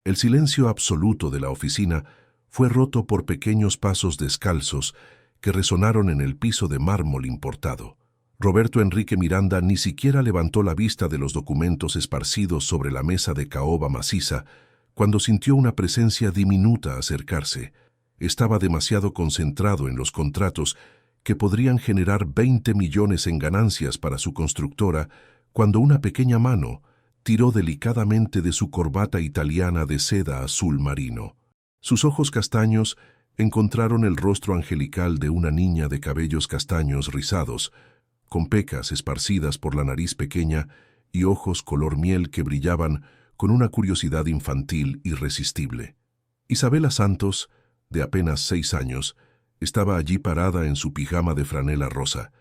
El silencio absoluto de la oficina fue roto por pequeños pasos descalzos que resonaron en el piso de mármol importado. Roberto Enrique Miranda ni siquiera levantó la vista de los documentos esparcidos sobre la mesa de caoba maciza cuando sintió una presencia diminuta acercarse. Estaba demasiado concentrado en los contratos que podrían generar 20 millones en ganancias para su constructora cuando una pequeña mano tiró delicadamente de su corbata italiana de seda azul marino. Sus ojos castaños encontraron el rostro angelical de una niña de cabellos castaños rizados, con pecas esparcidas por la nariz pequeña y ojos color miel que brillaban con una curiosidad infantil irresistible. Isabela Santos, de apenas 6 años, estaba allí parada en su pijama de franela rosa,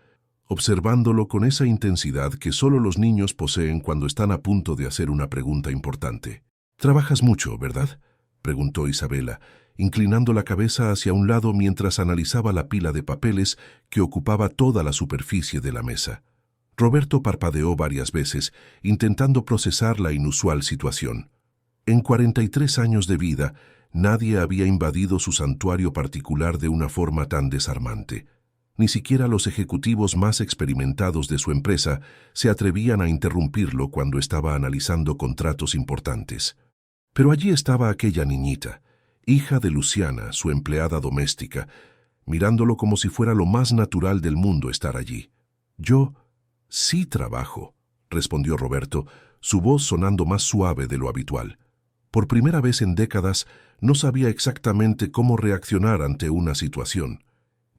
observándolo con esa intensidad que solo los niños poseen cuando están a punto de hacer una pregunta importante. «Trabajas mucho, ¿verdad?», preguntó Isabela, inclinando la cabeza hacia un lado mientras analizaba la pila de papeles que ocupaba toda la superficie de la mesa. Roberto parpadeó varias veces, intentando procesar la inusual situación. En 43 años de vida, nadie había invadido su santuario particular de una forma tan desarmante. Ni siquiera los ejecutivos más experimentados de su empresa se atrevían a interrumpirlo cuando estaba analizando contratos importantes. Pero allí estaba aquella niñita, hija de Luciana, su empleada doméstica, mirándolo como si fuera lo más natural del mundo estar allí. «Yo sí trabajo», respondió Roberto, su voz sonando más suave de lo habitual. Por primera vez en décadas, no sabía exactamente cómo reaccionar ante una situación.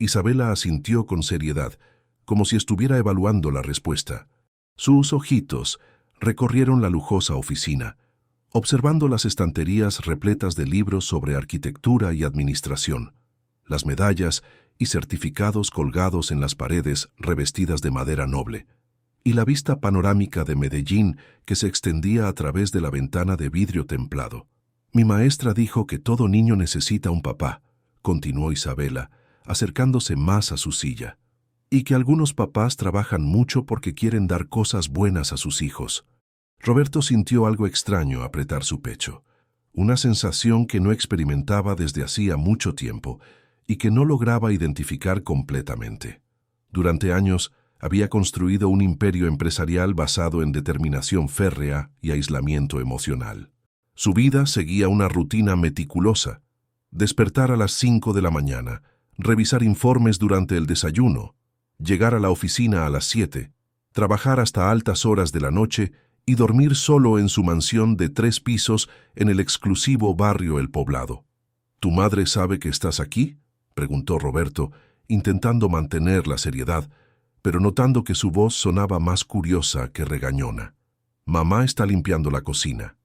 Isabela asintió con seriedad, como si estuviera evaluando la respuesta. Sus ojitos recorrieron la lujosa oficina, observando las estanterías repletas de libros sobre arquitectura y administración, las medallas y certificados colgados en las paredes revestidas de madera noble, y la vista panorámica de Medellín que se extendía a través de la ventana de vidrio templado. «Mi maestra dijo que todo niño necesita un papá», continuó Isabela, acercándose más a su silla, «y que algunos papás trabajan mucho porque quieren dar cosas buenas a sus hijos». Roberto sintió algo extraño apretar su pecho, una sensación que no experimentaba desde hacía mucho tiempo y que no lograba identificar completamente. Durante años, había construido un imperio empresarial basado en determinación férrea y aislamiento emocional. Su vida seguía una rutina meticulosa: despertar a las 5 de la mañana, revisar informes durante el desayuno, llegar a la oficina a las 7, trabajar hasta altas horas de la noche y dormir solo en su mansión de 3 pisos en el exclusivo barrio El Poblado. «¿Tu madre sabe que estás aquí?», preguntó Roberto, intentando mantener la seriedad, pero notando que su voz sonaba más curiosa que regañona. «Mamá está limpiando la cocina.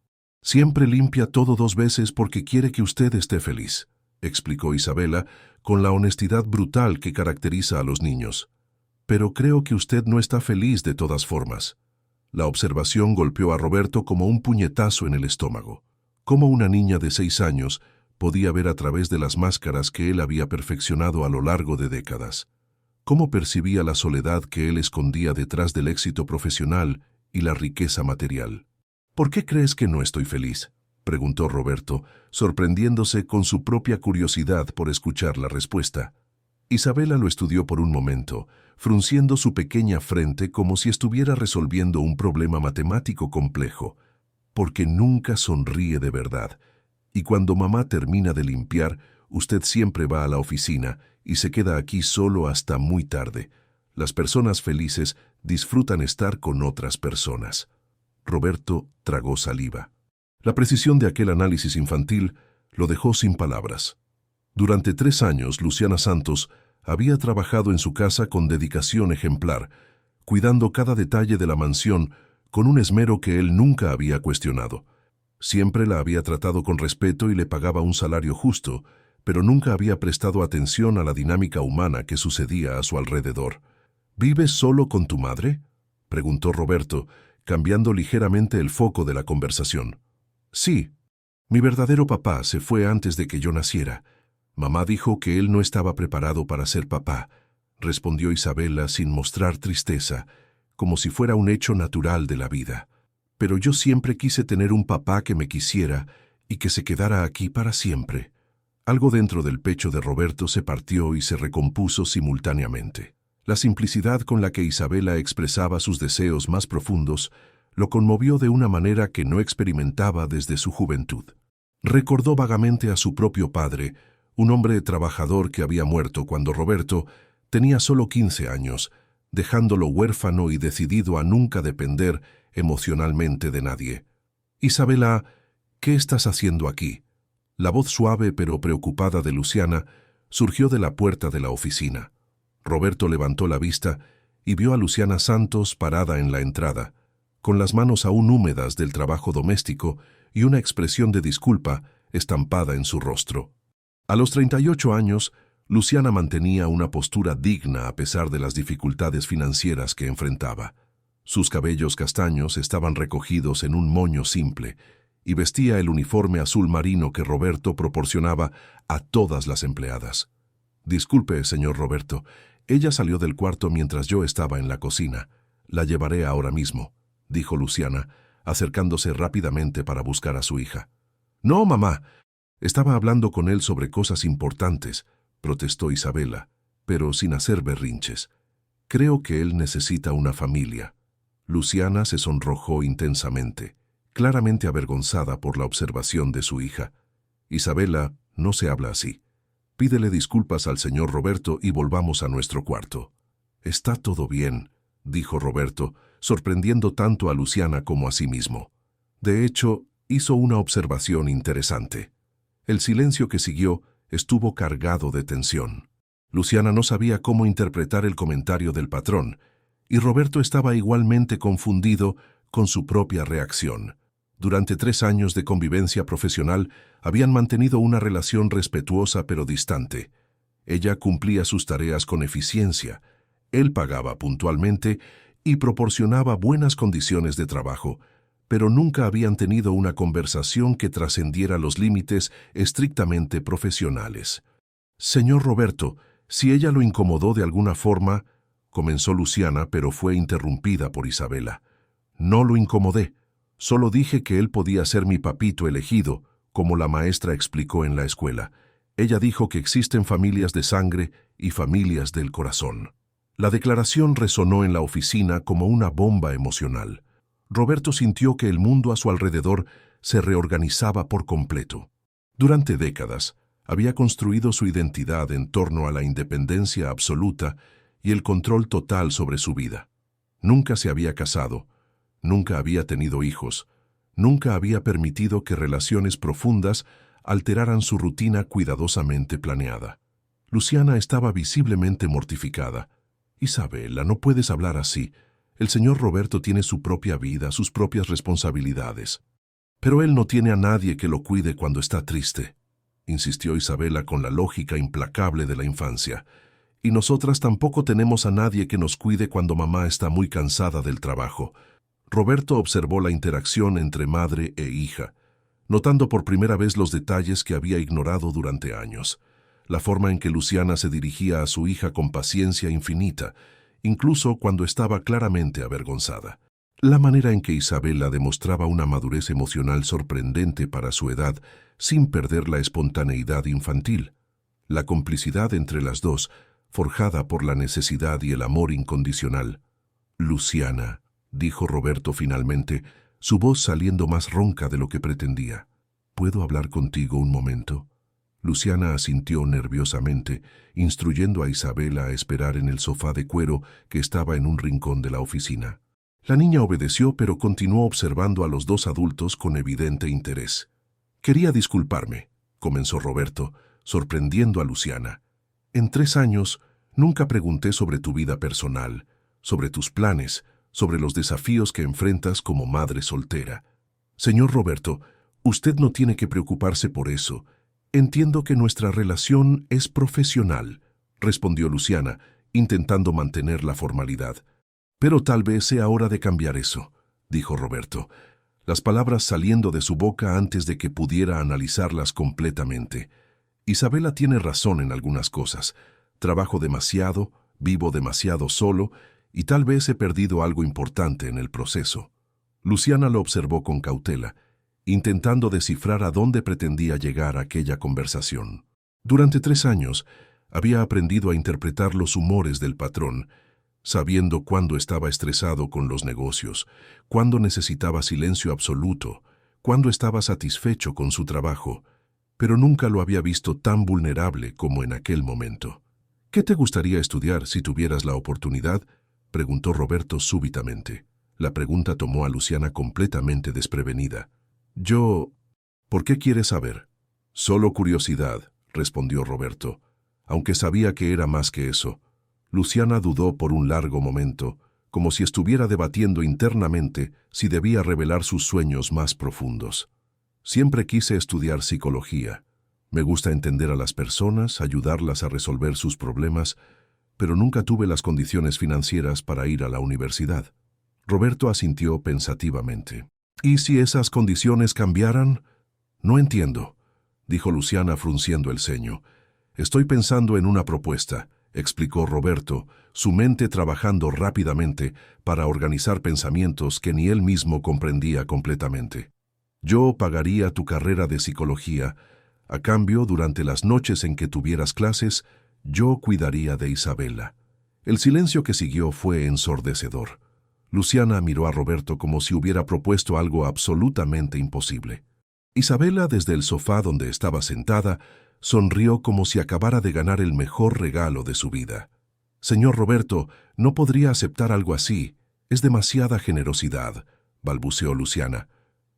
Siempre limpia todo 2 veces porque quiere que usted esté feliz», explicó Isabela con la honestidad brutal que caracteriza a los niños. «Pero creo que usted no está feliz de todas formas». La observación golpeó a Roberto como un puñetazo en el estómago. ¿Cómo una niña de 6 años podía ver a través de las máscaras que él había perfeccionado a lo largo de décadas? ¿Cómo percibía la soledad que él escondía detrás del éxito profesional y la riqueza material? «¿Por qué crees que no estoy feliz?», preguntó Roberto, sorprendiéndose con su propia curiosidad por escuchar la respuesta. Isabela lo estudió por un momento, frunciendo su pequeña frente como si estuviera resolviendo un problema matemático complejo. «Porque nunca sonríe de verdad. Y cuando mamá termina de limpiar, usted siempre va a la oficina y se queda aquí solo hasta muy tarde. Las personas felices disfrutan estar con otras personas». Roberto tragó saliva. La precisión de aquel análisis infantil lo dejó sin palabras. Durante 3 años, Luciana Santos había trabajado en su casa con dedicación ejemplar, cuidando cada detalle de la mansión con un esmero que él nunca había cuestionado. Siempre la había tratado con respeto y le pagaba un salario justo, pero nunca había prestado atención a la dinámica humana que sucedía a su alrededor. «¿Vives solo con tu madre?», preguntó Roberto, cambiando ligeramente el foco de la conversación. «Sí. Mi verdadero papá se fue antes de que yo naciera. Mamá dijo que él no estaba preparado para ser papá», respondió Isabela sin mostrar tristeza, como si fuera un hecho natural de la vida. «Pero yo siempre quise tener un papá que me quisiera y que se quedara aquí para siempre. Algo dentro del pecho de Roberto se partió y se recompuso simultáneamente. La simplicidad con la que Isabela expresaba sus deseos más profundos lo conmovió de una manera que no experimentaba desde su juventud. Recordó vagamente a su propio padre, un hombre trabajador que había muerto cuando Roberto tenía solo 15 años, dejándolo huérfano y decidido a nunca depender emocionalmente de nadie. «Isabela, ¿qué estás haciendo aquí?». La voz suave pero preocupada de Luciana surgió de la puerta de la oficina. Roberto levantó la vista y vio a Luciana Santos parada en la entrada, con las manos aún húmedas del trabajo doméstico y una expresión de disculpa estampada en su rostro. A los 38 años, Luciana mantenía una postura digna a pesar de las dificultades financieras que enfrentaba. Sus cabellos castaños estaban recogidos en un moño simple y vestía el uniforme azul marino que Roberto proporcionaba a todas las empleadas. «Disculpe, señor Roberto, ella salió del cuarto mientras yo estaba en la cocina. La llevaré ahora mismo», dijo Luciana, acercándose rápidamente para buscar a su hija. «No, mamá. Estaba hablando con él sobre cosas importantes», protestó Isabela, pero sin hacer berrinches. «Creo que él necesita una familia». Luciana se sonrojó intensamente, claramente avergonzada por la observación de su hija. «Isabela, no se habla así. Pídele disculpas al señor Roberto y volvamos a nuestro cuarto». «Está todo bien», dijo Roberto, sorprendiendo tanto a Luciana como a sí mismo. De hecho, hizo una observación interesante. El silencio que siguió estuvo cargado de tensión. Luciana no sabía cómo interpretar el comentario del patrón, y Roberto estaba igualmente confundido con su propia reacción. Durante 3 años de convivencia profesional habían mantenido una relación respetuosa pero distante. Ella cumplía sus tareas con eficiencia, él pagaba puntualmente y proporcionaba buenas condiciones de trabajo, pero nunca habían tenido una conversación que trascendiera los límites estrictamente profesionales. «Señor Roberto, si ella lo incomodó de alguna forma», comenzó Luciana, pero fue interrumpida por Isabela. «No lo incomodé. Solo dije que él podía ser mi papito elegido, como la maestra explicó en la escuela. Ella dijo que existen familias de sangre y familias del corazón». La declaración resonó en la oficina como una bomba emocional. Roberto sintió que el mundo a su alrededor se reorganizaba por completo. Durante décadas, había construido su identidad en torno a la independencia absoluta y el control total sobre su vida. Nunca se había casado, nunca había tenido hijos, nunca había permitido que relaciones profundas alteraran su rutina cuidadosamente planeada. Luciana estaba visiblemente mortificada. «Isabela, no puedes hablar así. El señor Roberto tiene su propia vida, sus propias responsabilidades. Pero él no tiene a nadie que lo cuide cuando está triste», insistió Isabela con la lógica implacable de la infancia. «Y nosotras tampoco tenemos a nadie que nos cuide cuando mamá está muy cansada del trabajo». Roberto observó la interacción entre madre e hija, notando por primera vez los detalles que había ignorado durante años. La forma en que Luciana se dirigía a su hija con paciencia infinita, incluso cuando estaba claramente avergonzada. La manera en que Isabela demostraba una madurez emocional sorprendente para su edad, sin perder la espontaneidad infantil. La complicidad entre las dos, forjada por la necesidad y el amor incondicional. «Luciana», dijo Roberto finalmente, su voz saliendo más ronca de lo que pretendía. «¿Puedo hablar contigo un momento?». Luciana asintió nerviosamente, instruyendo a Isabela a esperar en el sofá de cuero que estaba en un rincón de la oficina. La niña obedeció, pero continuó observando a los dos adultos con evidente interés. «Quería disculparme», comenzó Roberto, sorprendiendo a Luciana. «En 3 años nunca pregunté sobre tu vida personal, sobre tus planes, sobre los desafíos que enfrentas como madre soltera. Señor Roberto, usted no tiene que preocuparse por eso. Entiendo que nuestra relación es profesional», respondió Luciana, intentando mantener la formalidad. «Pero tal vez sea hora de cambiar eso», dijo Roberto, las palabras saliendo de su boca antes de que pudiera analizarlas completamente. «Isabela tiene razón en algunas cosas. Trabajo demasiado, vivo demasiado solo, y tal vez he perdido algo importante en el proceso». Luciana lo observó con cautela. intentando descifrar a dónde pretendía llegar aquella conversación. Durante 3 años, había aprendido a interpretar los humores del patrón, sabiendo cuándo estaba estresado con los negocios, cuándo necesitaba silencio absoluto, cuándo estaba satisfecho con su trabajo, pero nunca lo había visto tan vulnerable como en aquel momento. «¿Qué te gustaría estudiar si tuvieras la oportunidad?», preguntó Roberto súbitamente. La pregunta tomó a Luciana completamente desprevenida. «¿Por qué quieres saber?» «Solo curiosidad», respondió Roberto, aunque sabía que era más que eso. Luciana dudó por un largo momento, como si estuviera debatiendo internamente si debía revelar sus sueños más profundos. «Siempre quise estudiar psicología. Me gusta entender a las personas, ayudarlas a resolver sus problemas, pero nunca tuve las condiciones financieras para ir a la universidad». Roberto asintió pensativamente. «¿Y si esas condiciones cambiaran?» «No entiendo», dijo Luciana frunciendo el ceño. «Estoy pensando en una propuesta», explicó Roberto, su mente trabajando rápidamente para organizar pensamientos que ni él mismo comprendía completamente. «Yo pagaría tu carrera de psicología. A cambio, durante las noches en que tuvieras clases, yo cuidaría de Isabela». El silencio que siguió fue ensordecedor. Luciana miró a Roberto como si hubiera propuesto algo absolutamente imposible. Isabela, desde el sofá donde estaba sentada, sonrió como si acabara de ganar el mejor regalo de su vida. «Señor Roberto, no podría aceptar algo así. Es demasiada generosidad», balbuceó Luciana.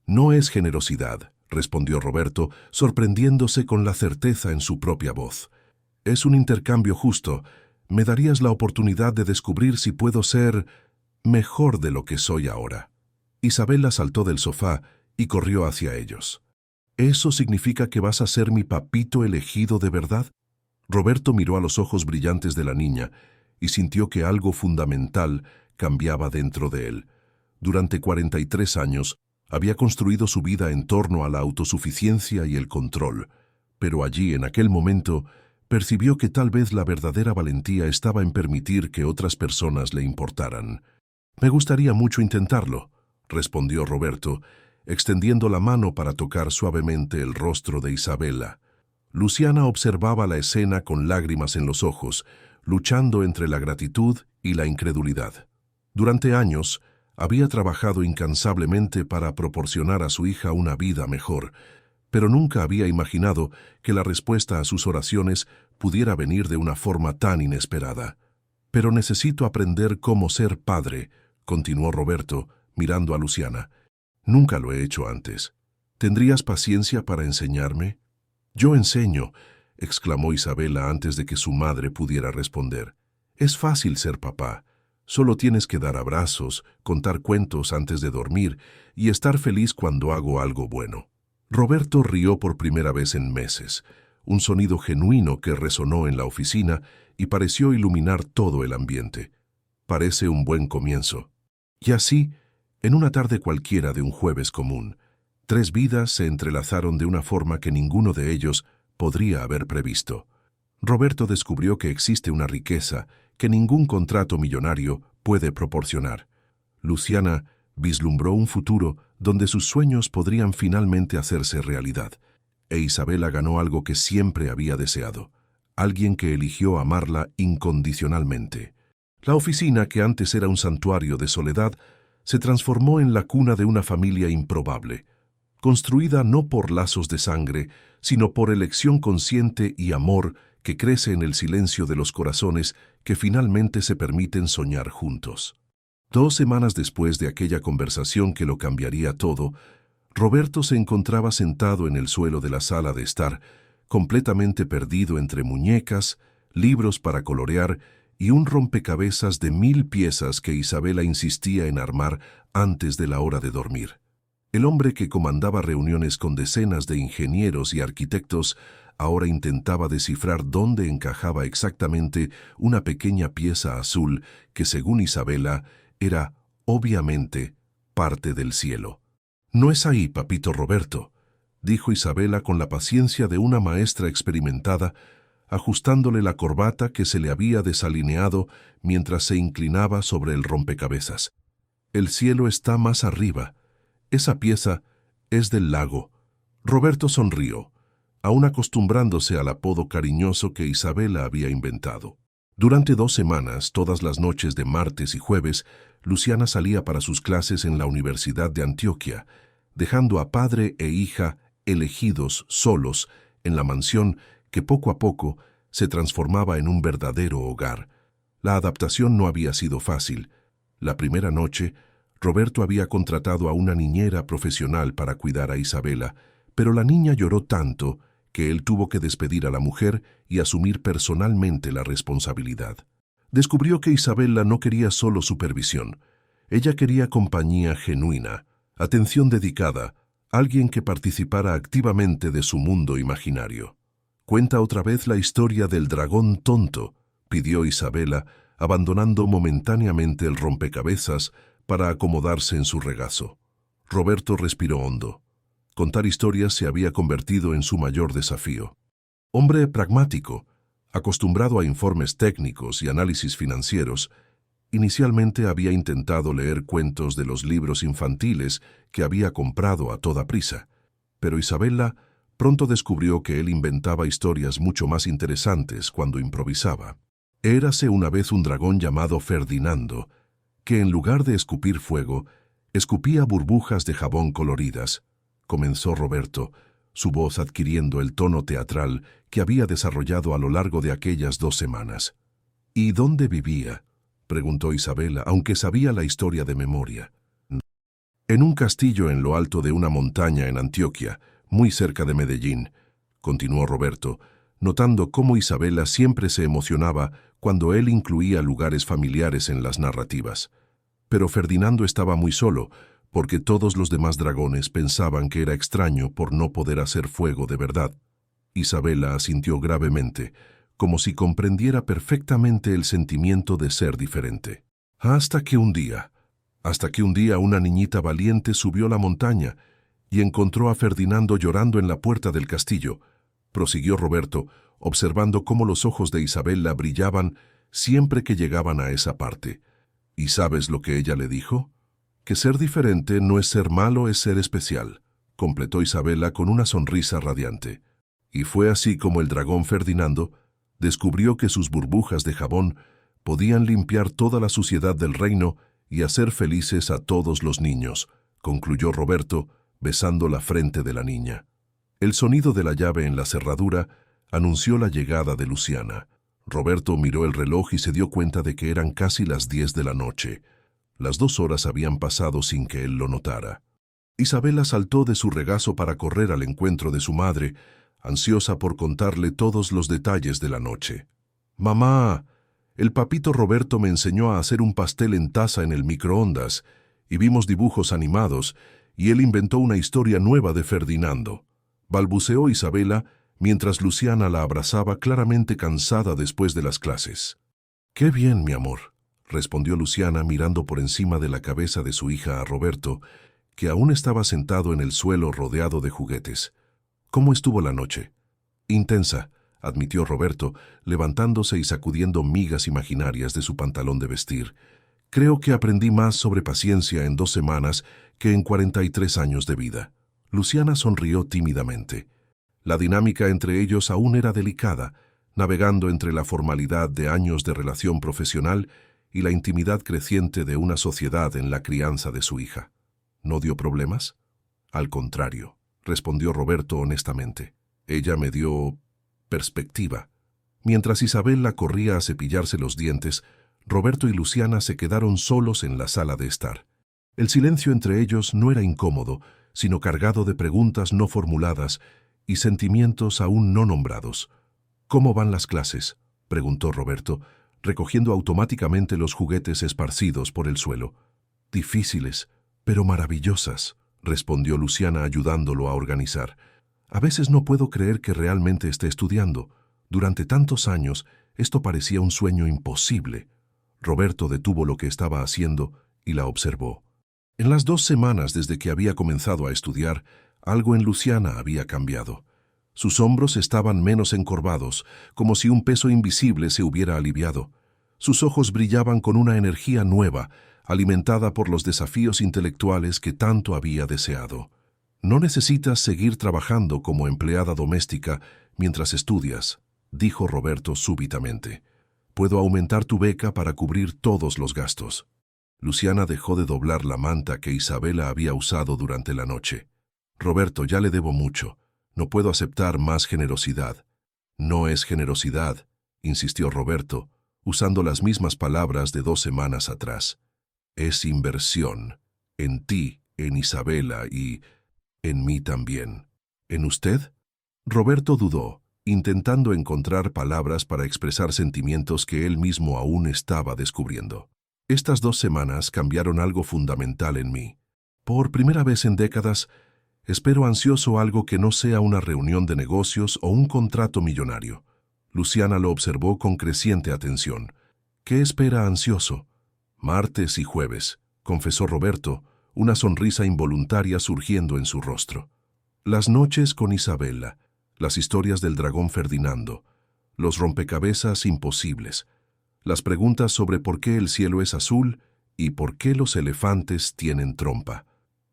«No es generosidad», respondió Roberto, sorprendiéndose con la certeza en su propia voz. «Es un intercambio justo. Me darías la oportunidad de descubrir si puedo ser mejor de lo que soy ahora». Isabela saltó del sofá y corrió hacia ellos. «¿Eso significa que vas a ser mi papito elegido de verdad?» Roberto miró a los ojos brillantes de la niña y sintió que algo fundamental cambiaba dentro de él. Durante 43 años había construido su vida en torno a la autosuficiencia y el control, pero allí, en aquel momento, percibió que tal vez la verdadera valentía estaba en permitir que otras personas le importaran. «Me gustaría mucho intentarlo», respondió Roberto, extendiendo la mano para tocar suavemente el rostro de Isabela. Luciana observaba la escena con lágrimas en los ojos, luchando entre la gratitud y la incredulidad. Durante años, había trabajado incansablemente para proporcionar a su hija una vida mejor, pero nunca había imaginado que la respuesta a sus oraciones pudiera venir de una forma tan inesperada. «Pero necesito aprender cómo ser padre», continuó Roberto, mirando a Luciana. «Nunca lo he hecho antes. ¿Tendrías paciencia para enseñarme?» «Yo enseño», exclamó Isabela antes de que su madre pudiera responder. «Es fácil ser papá. Solo tienes que dar abrazos, contar cuentos antes de dormir y estar feliz cuando hago algo bueno». Roberto rió por primera vez en meses, un sonido genuino que resonó en la oficina y pareció iluminar todo el ambiente. «Parece un buen comienzo». Y así, en una tarde cualquiera de un jueves común, 3 vidas se entrelazaron de una forma que ninguno de ellos podría haber previsto. Roberto descubrió que existe una riqueza que ningún contrato millonario puede proporcionar. Luciana vislumbró un futuro donde sus sueños podrían finalmente hacerse realidad. E Isabela ganó algo que siempre había deseado, alguien que eligió amarla incondicionalmente. La oficina, que antes era un santuario de soledad, se transformó en la cuna de una familia improbable, construida no por lazos de sangre, sino por elección consciente y amor que crece en el silencio de los corazones que finalmente se permiten soñar juntos. 2 semanas después de aquella conversación que lo cambiaría todo, Roberto se encontraba sentado en el suelo de la sala de estar, completamente perdido entre muñecas, libros para colorear y un rompecabezas de 1000 piezas que Isabela insistía en armar antes de la hora de dormir. El hombre que comandaba reuniones con decenas de ingenieros y arquitectos ahora intentaba descifrar dónde encajaba exactamente una pequeña pieza azul que, según Isabela, era, obviamente, parte del cielo. «No es ahí, papito Roberto», dijo Isabela con la paciencia de una maestra experimentada, ajustándole la corbata que se le había desalineado mientras se inclinaba sobre el rompecabezas. «El cielo está más arriba. Esa pieza Es del lago. Roberto sonrió, aún acostumbrándose al apodo cariñoso que Isabela había inventado. Durante 2 semanas, todas las noches de martes y jueves, Luciana salía para sus clases en la Universidad de Antioquia, dejando a padre e hija elegidos solos en la mansión que poco a poco se transformaba en un verdadero hogar. La adaptación no había sido fácil. La primera noche, Roberto había contratado a una niñera profesional para cuidar a Isabela, pero la niña lloró tanto que él tuvo que despedir a la mujer y asumir personalmente la responsabilidad. Descubrió que Isabela no quería solo supervisión. Ella quería compañía genuina, atención dedicada, alguien que participara activamente de su mundo imaginario. «Cuenta otra vez la historia del dragón tonto», pidió Isabela, abandonando momentáneamente el rompecabezas para acomodarse en su regazo. Roberto respiró hondo. Contar historias se había convertido en su mayor desafío. Hombre pragmático, acostumbrado a informes técnicos y análisis financieros, inicialmente había intentado leer cuentos de los libros infantiles que había comprado a toda prisa, pero Isabela pronto descubrió que él inventaba historias mucho más interesantes cuando improvisaba. Érase una vez un dragón llamado Ferdinando, que en lugar de escupir fuego, escupía burbujas de jabón coloridas, comenzó Roberto, su voz adquiriendo el tono teatral que había desarrollado a lo largo de aquellas 2 semanas. «¿Y dónde vivía?», preguntó Isabela, aunque sabía la historia de memoria. «En un castillo en lo alto de una montaña en Antioquia, muy cerca de Medellín», continuó Roberto, notando cómo Isabela siempre se emocionaba cuando él incluía lugares familiares en las narrativas. Pero Ferdinando estaba muy solo, porque todos los demás dragones pensaban que era extraño por no poder hacer fuego de verdad. Isabela asintió gravemente, como si comprendiera perfectamente el sentimiento de ser diferente. Hasta que un día una niñita valiente subió la montaña y encontró a Ferdinando llorando en la puerta del castillo, prosiguió Roberto, observando cómo los ojos de Isabela brillaban siempre que llegaban a esa parte. ¿Y sabes lo que ella le dijo? Que ser diferente no es ser malo, es ser especial, completó Isabela con una sonrisa radiante. Y fue así como el dragón Ferdinando descubrió que sus burbujas de jabón podían limpiar toda la suciedad del reino y hacer felices a todos los niños, concluyó Roberto, besando la frente de la niña. El sonido de la llave en la cerradura anunció la llegada de Luciana. Roberto miró el reloj y se dio cuenta de que eran casi las 10 de la noche. Las 2 horas habían pasado sin que él lo notara. Isabela saltó de su regazo para correr al encuentro de su madre, ansiosa por contarle todos los detalles de la noche. «Mamá, el papito Roberto me enseñó a hacer un pastel en taza en el microondas, y vimos dibujos animados, y él inventó una historia nueva de Ferdinando», balbuceó Isabela, mientras Luciana la abrazaba claramente cansada después de las clases. «Qué bien, mi amor», respondió Luciana mirando por encima de la cabeza de su hija a Roberto, que aún estaba sentado en el suelo rodeado de juguetes. «¿Cómo estuvo la noche?» «Intensa», admitió Roberto, levantándose y sacudiendo migas imaginarias de su pantalón de vestir. «Creo que aprendí más sobre paciencia en 2 semanas que en 43 años de vida». Luciana sonrió tímidamente. La dinámica entre ellos aún era delicada, navegando entre la formalidad de años de relación profesional y la intimidad creciente de una sociedad en la crianza de su hija. ¿No dio problemas? Al contrario, respondió Roberto honestamente. Ella me dio perspectiva. Mientras Isabela corría a cepillarse los dientes, Roberto y Luciana se quedaron solos en la sala de estar. El silencio entre ellos no era incómodo, sino cargado de preguntas no formuladas y sentimientos aún no nombrados. «¿Cómo van las clases?», preguntó Roberto, recogiendo automáticamente los juguetes esparcidos por el suelo. «Difíciles, pero maravillosas», respondió Luciana ayudándolo a organizar. «A veces no puedo creer que realmente esté estudiando. Durante tantos años, esto parecía un sueño imposible». Roberto detuvo lo que estaba haciendo y la observó. En las 2 semanas desde que había comenzado a estudiar, algo en Luciana había cambiado. Sus hombros estaban menos encorvados, como si un peso invisible se hubiera aliviado. Sus ojos brillaban con una energía nueva, alimentada por los desafíos intelectuales que tanto había deseado. No necesitas seguir trabajando como empleada doméstica mientras estudias, dijo Roberto súbitamente. Puedo aumentar tu beca para cubrir todos los gastos. Luciana dejó de doblar la manta que Isabela había usado durante la noche. Roberto, ya le debo mucho. No puedo aceptar más generosidad. No es generosidad, insistió Roberto, usando las mismas palabras de 2 semanas atrás. Es inversión. En ti, en Isabela y en mí también. ¿En usted? Roberto dudó, intentando encontrar palabras para expresar sentimientos que él mismo aún estaba descubriendo. Estas 2 semanas cambiaron algo fundamental en mí. Por primera vez en décadas, espero ansioso algo que no sea una reunión de negocios o un contrato millonario. Luciana lo observó con creciente atención. ¿Qué espera ansioso? Martes y jueves, confesó Roberto, una sonrisa involuntaria surgiendo en su rostro. Las noches con Isabela, las historias del dragón Ferdinando, los rompecabezas imposibles, las preguntas sobre por qué el cielo es azul y por qué los elefantes tienen trompa.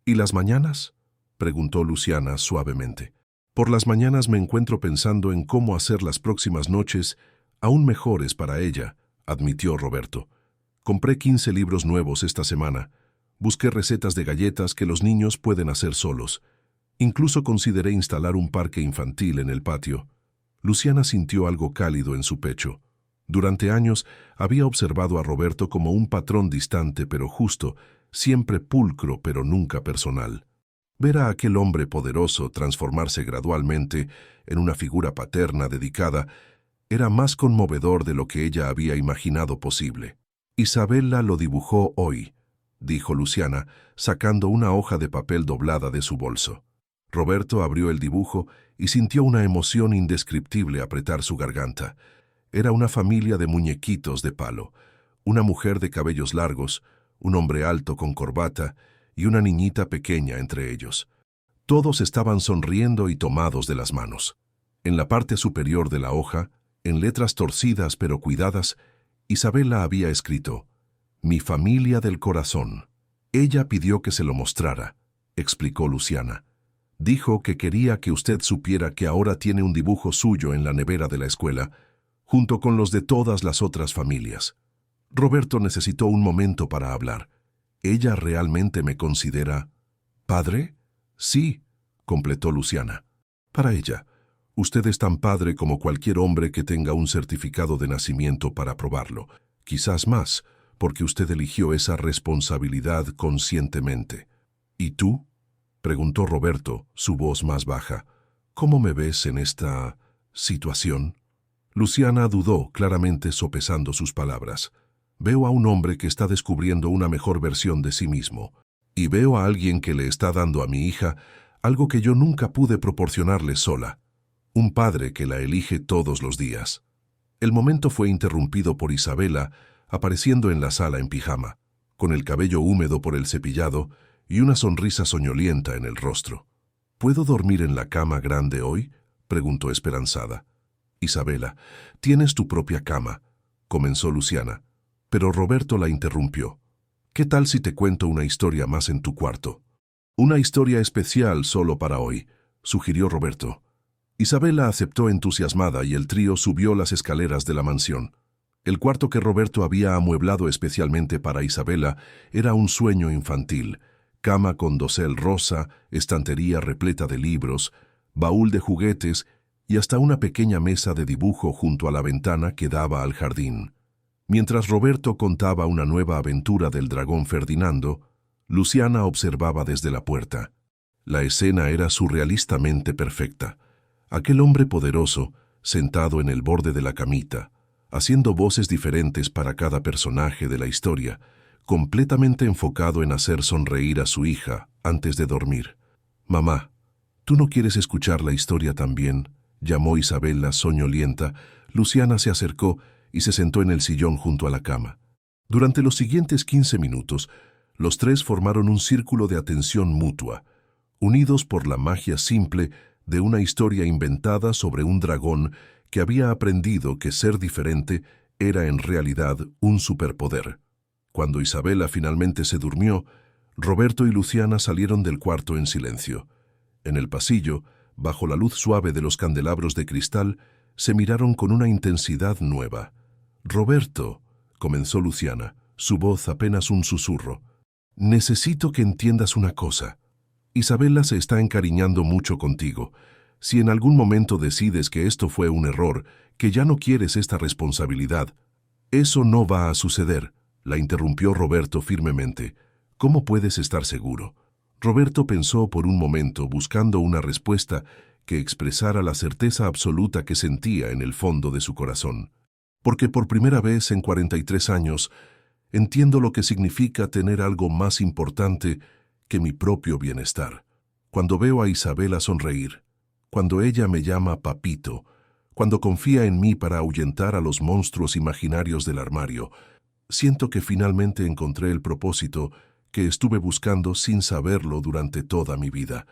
¿Y las mañanas?, preguntó Luciana suavemente. Por las mañanas me encuentro pensando en cómo hacer las próximas noches aún mejores para ella, admitió Roberto. Compré 15 libros nuevos esta semana. Busqué recetas de galletas que los niños pueden hacer solos. Incluso consideré instalar un parque infantil en el patio. Luciana sintió algo cálido en su pecho. Durante años había observado a Roberto como un patrón distante pero justo, siempre pulcro pero nunca personal. Ver a aquel hombre poderoso transformarse gradualmente en una figura paterna dedicada era más conmovedor de lo que ella había imaginado posible. Isabela lo dibujó hoy, dijo Luciana, sacando una hoja de papel doblada de su bolso. Roberto abrió el dibujo y sintió una emoción indescriptible apretar su garganta. Era una familia de muñequitos de palo, una mujer de cabellos largos, un hombre alto con corbata y una niñita pequeña entre ellos. Todos estaban sonriendo y tomados de las manos. En la parte superior de la hoja, en letras torcidas pero cuidadas, Isabela había escrito: «Mi familia del corazón». Ella pidió que se lo mostrara, explicó Luciana. Dijo que quería que usted supiera que ahora tiene un dibujo suyo en la nevera de la escuela, junto con los de todas las otras familias. Roberto necesitó un momento para hablar. ¿Ella realmente me considera padre? Sí, completó Luciana. Para ella, usted es tan padre como cualquier hombre que tenga un certificado de nacimiento para probarlo. Quizás más, porque usted eligió esa responsabilidad conscientemente. ¿Y tú?, preguntó Roberto, su voz más baja. ¿Cómo me ves en esta situación? Luciana dudó, claramente sopesando sus palabras. Veo a un hombre que está descubriendo una mejor versión de sí mismo, y veo a alguien que le está dando a mi hija algo que yo nunca pude proporcionarle sola, un padre que la elige todos los días. El momento fue interrumpido por Isabela, apareciendo en la sala en pijama, con el cabello húmedo por el cepillado y una sonrisa soñolienta en el rostro. ¿Puedo dormir en la cama grande hoy?, preguntó esperanzada. Isabela, tienes tu propia cama, comenzó Luciana, pero Roberto la interrumpió. ¿Qué tal si te cuento una historia más en tu cuarto? Una historia especial solo para hoy, sugirió Roberto. Isabela aceptó entusiasmada y el trío subió las escaleras de la mansión. El cuarto que Roberto había amueblado especialmente para Isabela era un sueño infantil: cama con dosel rosa, estantería repleta de libros, baúl de juguetes y hasta una pequeña mesa de dibujo junto a la ventana que daba al jardín. Mientras Roberto contaba una nueva aventura del dragón Ferdinando, Luciana observaba desde la puerta. La escena era surrealistamente perfecta. Aquel hombre poderoso, sentado en el borde de la camita, haciendo voces diferentes para cada personaje de la historia, completamente enfocado en hacer sonreír a su hija antes de dormir. «Mamá, ¿tú no quieres escuchar la historia también?», llamó Isabela soñolienta. Luciana se acercó y se sentó en el sillón junto a la cama. Durante los siguientes 15 minutos, los tres formaron un círculo de atención mutua, unidos por la magia simple de una historia inventada sobre un dragón que había aprendido que ser diferente era en realidad un superpoder. Cuando Isabela finalmente se durmió, Roberto y Luciana salieron del cuarto en silencio. En el pasillo, bajo la luz suave de los candelabros de cristal, se miraron con una intensidad nueva. «Roberto», comenzó Luciana, su voz apenas un susurro, «necesito que entiendas una cosa. Isabela se está encariñando mucho contigo. Si en algún momento decides que esto fue un error, que ya no quieres esta responsabilidad, eso no va a suceder», la interrumpió Roberto firmemente. «¿Cómo puedes estar seguro?». Roberto pensó por un momento buscando una respuesta que expresara la certeza absoluta que sentía en el fondo de su corazón. «Porque por primera vez en 43 años entiendo lo que significa tener algo más importante que mi propio bienestar. Cuando veo a Isabela sonreír, cuando ella me llama papito, cuando confía en mí para ahuyentar a los monstruos imaginarios del armario, siento que finalmente encontré el propósito que estuve buscando sin saberlo durante toda mi vida».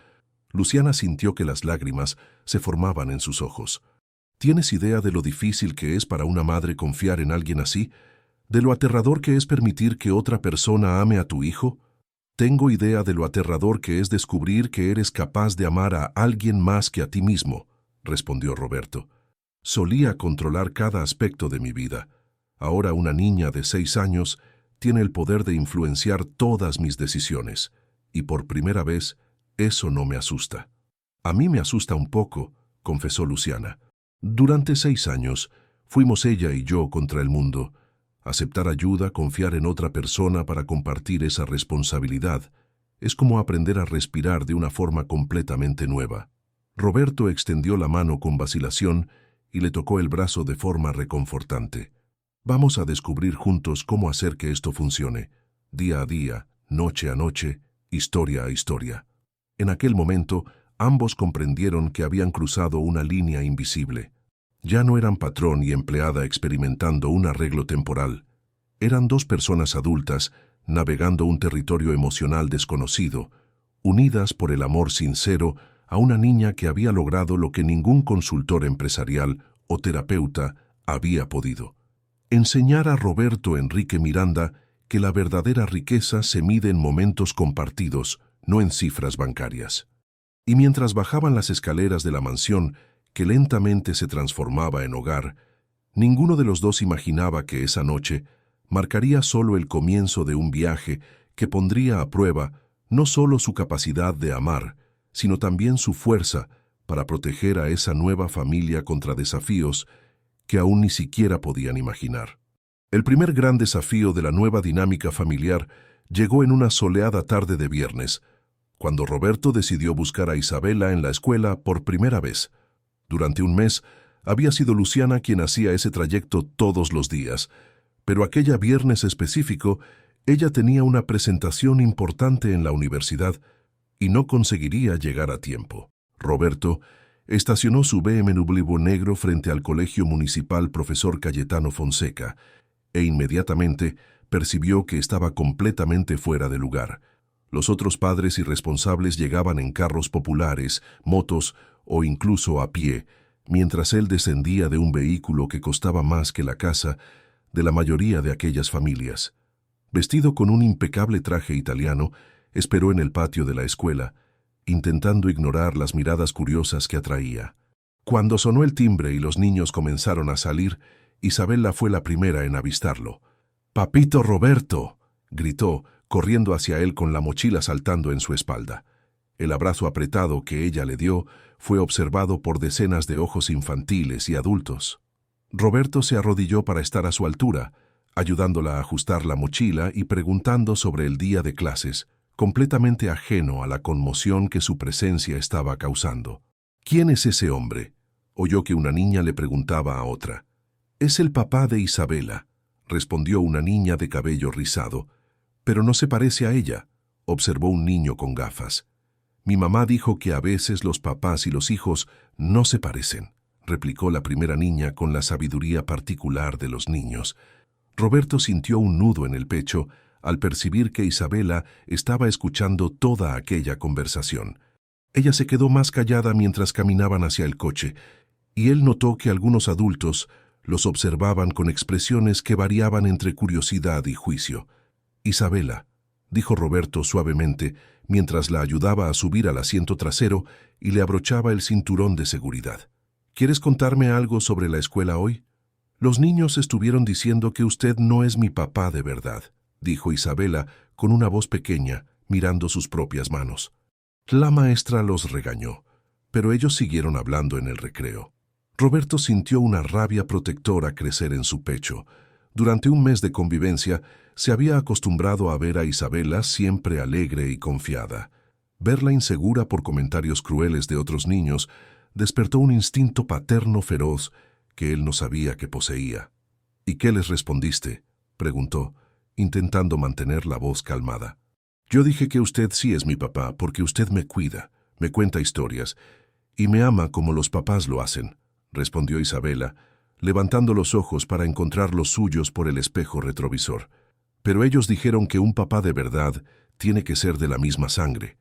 Luciana sintió que las lágrimas se formaban en sus ojos. ¿Tienes idea de lo difícil que es para una madre confiar en alguien así? ¿De lo aterrador que es permitir que otra persona ame a tu hijo? Tengo idea de lo aterrador que es descubrir que eres capaz de amar a alguien más que a ti mismo, respondió Roberto. Solía controlar cada aspecto de mi vida. Ahora una niña de 6 años tiene el poder de influenciar todas mis decisiones, y por primera vez eso no me asusta. A mí me asusta un poco, confesó Luciana. Durante 6 años fuimos ella y yo contra el mundo. Aceptar ayuda, confiar en otra persona para compartir esa responsabilidad, es como aprender a respirar de una forma completamente nueva. Roberto extendió la mano con vacilación y le tocó el brazo de forma reconfortante. Vamos a descubrir juntos cómo hacer que esto funcione, día a día, noche a noche, historia a historia. En aquel momento, ambos comprendieron que habían cruzado una línea invisible. Ya no eran patrón y empleada experimentando un arreglo temporal. Eran 2 personas adultas navegando un territorio emocional desconocido, unidas por el amor sincero a una niña que había logrado lo que ningún consultor empresarial o terapeuta había podido. Enseñar a Roberto Enrique Miranda que la verdadera riqueza se mide en momentos compartidos, no en cifras bancarias. Y mientras bajaban las escaleras de la mansión, que lentamente se transformaba en hogar, ninguno de los dos imaginaba que esa noche marcaría solo el comienzo de un viaje que pondría a prueba no solo su capacidad de amar, sino también su fuerza para proteger a esa nueva familia contra desafíos que aún ni siquiera podían imaginar. El primer gran desafío de la nueva dinámica familiar llegó en una soleada tarde de viernes, cuando Roberto decidió buscar a Isabela en la escuela por primera vez. Durante un mes, había sido Luciana quien hacía ese trayecto todos los días, pero aquella viernes específico, ella tenía una presentación importante en la universidad y no conseguiría llegar a tiempo. Roberto estacionó su BMW negro frente al Colegio Municipal Profesor Cayetano Fonseca e inmediatamente percibió que estaba completamente fuera de lugar. Los otros padres y responsables llegaban en carros populares, motos o incluso a pie, mientras él descendía de un vehículo que costaba más que la casa de la mayoría de aquellas familias. Vestido con un impecable traje italiano, esperó en el patio de la escuela, intentando ignorar las miradas curiosas que atraía. Cuando sonó el timbre y los niños comenzaron a salir, Isabela fue la primera en avistarlo. «¡Papito Roberto!», gritó, corriendo hacia él con la mochila saltando en su espalda. El abrazo apretado que ella le dio fue observado por decenas de ojos infantiles y adultos. Roberto se arrodilló para estar a su altura, ayudándola a ajustar la mochila y preguntando sobre el día de clases, completamente ajeno a la conmoción que su presencia estaba causando. «¿Quién es ese hombre?», oyó que una niña le preguntaba a otra. «Es el papá de Isabela», respondió una niña de cabello rizado. «Pero no se parece a ella», observó un niño con gafas. «Mi mamá dijo que a veces los papás y los hijos no se parecen», replicó la primera niña con la sabiduría particular de los niños. Roberto sintió un nudo en el pecho al percibir que Isabela estaba escuchando toda aquella conversación. Ella se quedó más callada mientras caminaban hacia el coche, y él notó que algunos adultos los observaban con expresiones que variaban entre curiosidad y juicio. «Isabela», dijo Roberto suavemente, mientras la ayudaba a subir al asiento trasero y le abrochaba el cinturón de seguridad. ¿Quieres contarme algo sobre la escuela hoy? Los niños estuvieron diciendo que usted no es mi papá de verdad, dijo Isabela con una voz pequeña, mirando sus propias manos. La maestra los regañó, pero ellos siguieron hablando en el recreo. Roberto sintió una rabia protectora crecer en su pecho. Durante un mes de convivencia, se había acostumbrado a ver a Isabela siempre alegre y confiada. Verla insegura por comentarios crueles de otros niños despertó un instinto paterno feroz que él no sabía que poseía. ¿Y qué les respondiste?, preguntó, intentando mantener la voz calmada. Yo dije que usted sí es mi papá porque usted me cuida, me cuenta historias y me ama como los papás lo hacen, respondió Isabela, levantando los ojos para encontrar los suyos por el espejo retrovisor. Pero ellos dijeron que un papá de verdad tiene que ser de la misma sangre.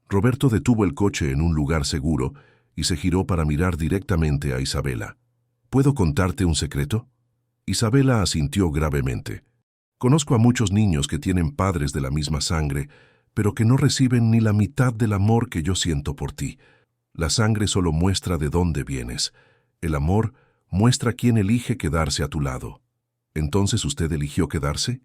Roberto detuvo el coche en un lugar seguro y se giró para mirar directamente a Isabela. ¿Puedo contarte un secreto? Isabela asintió gravemente. Conozco a muchos niños que tienen padres de la misma sangre, pero que no reciben ni la mitad del amor que yo siento por ti. La sangre solo muestra de dónde vienes. El amor muestra quién elige quedarse a tu lado. ¿Entonces usted eligió quedarse?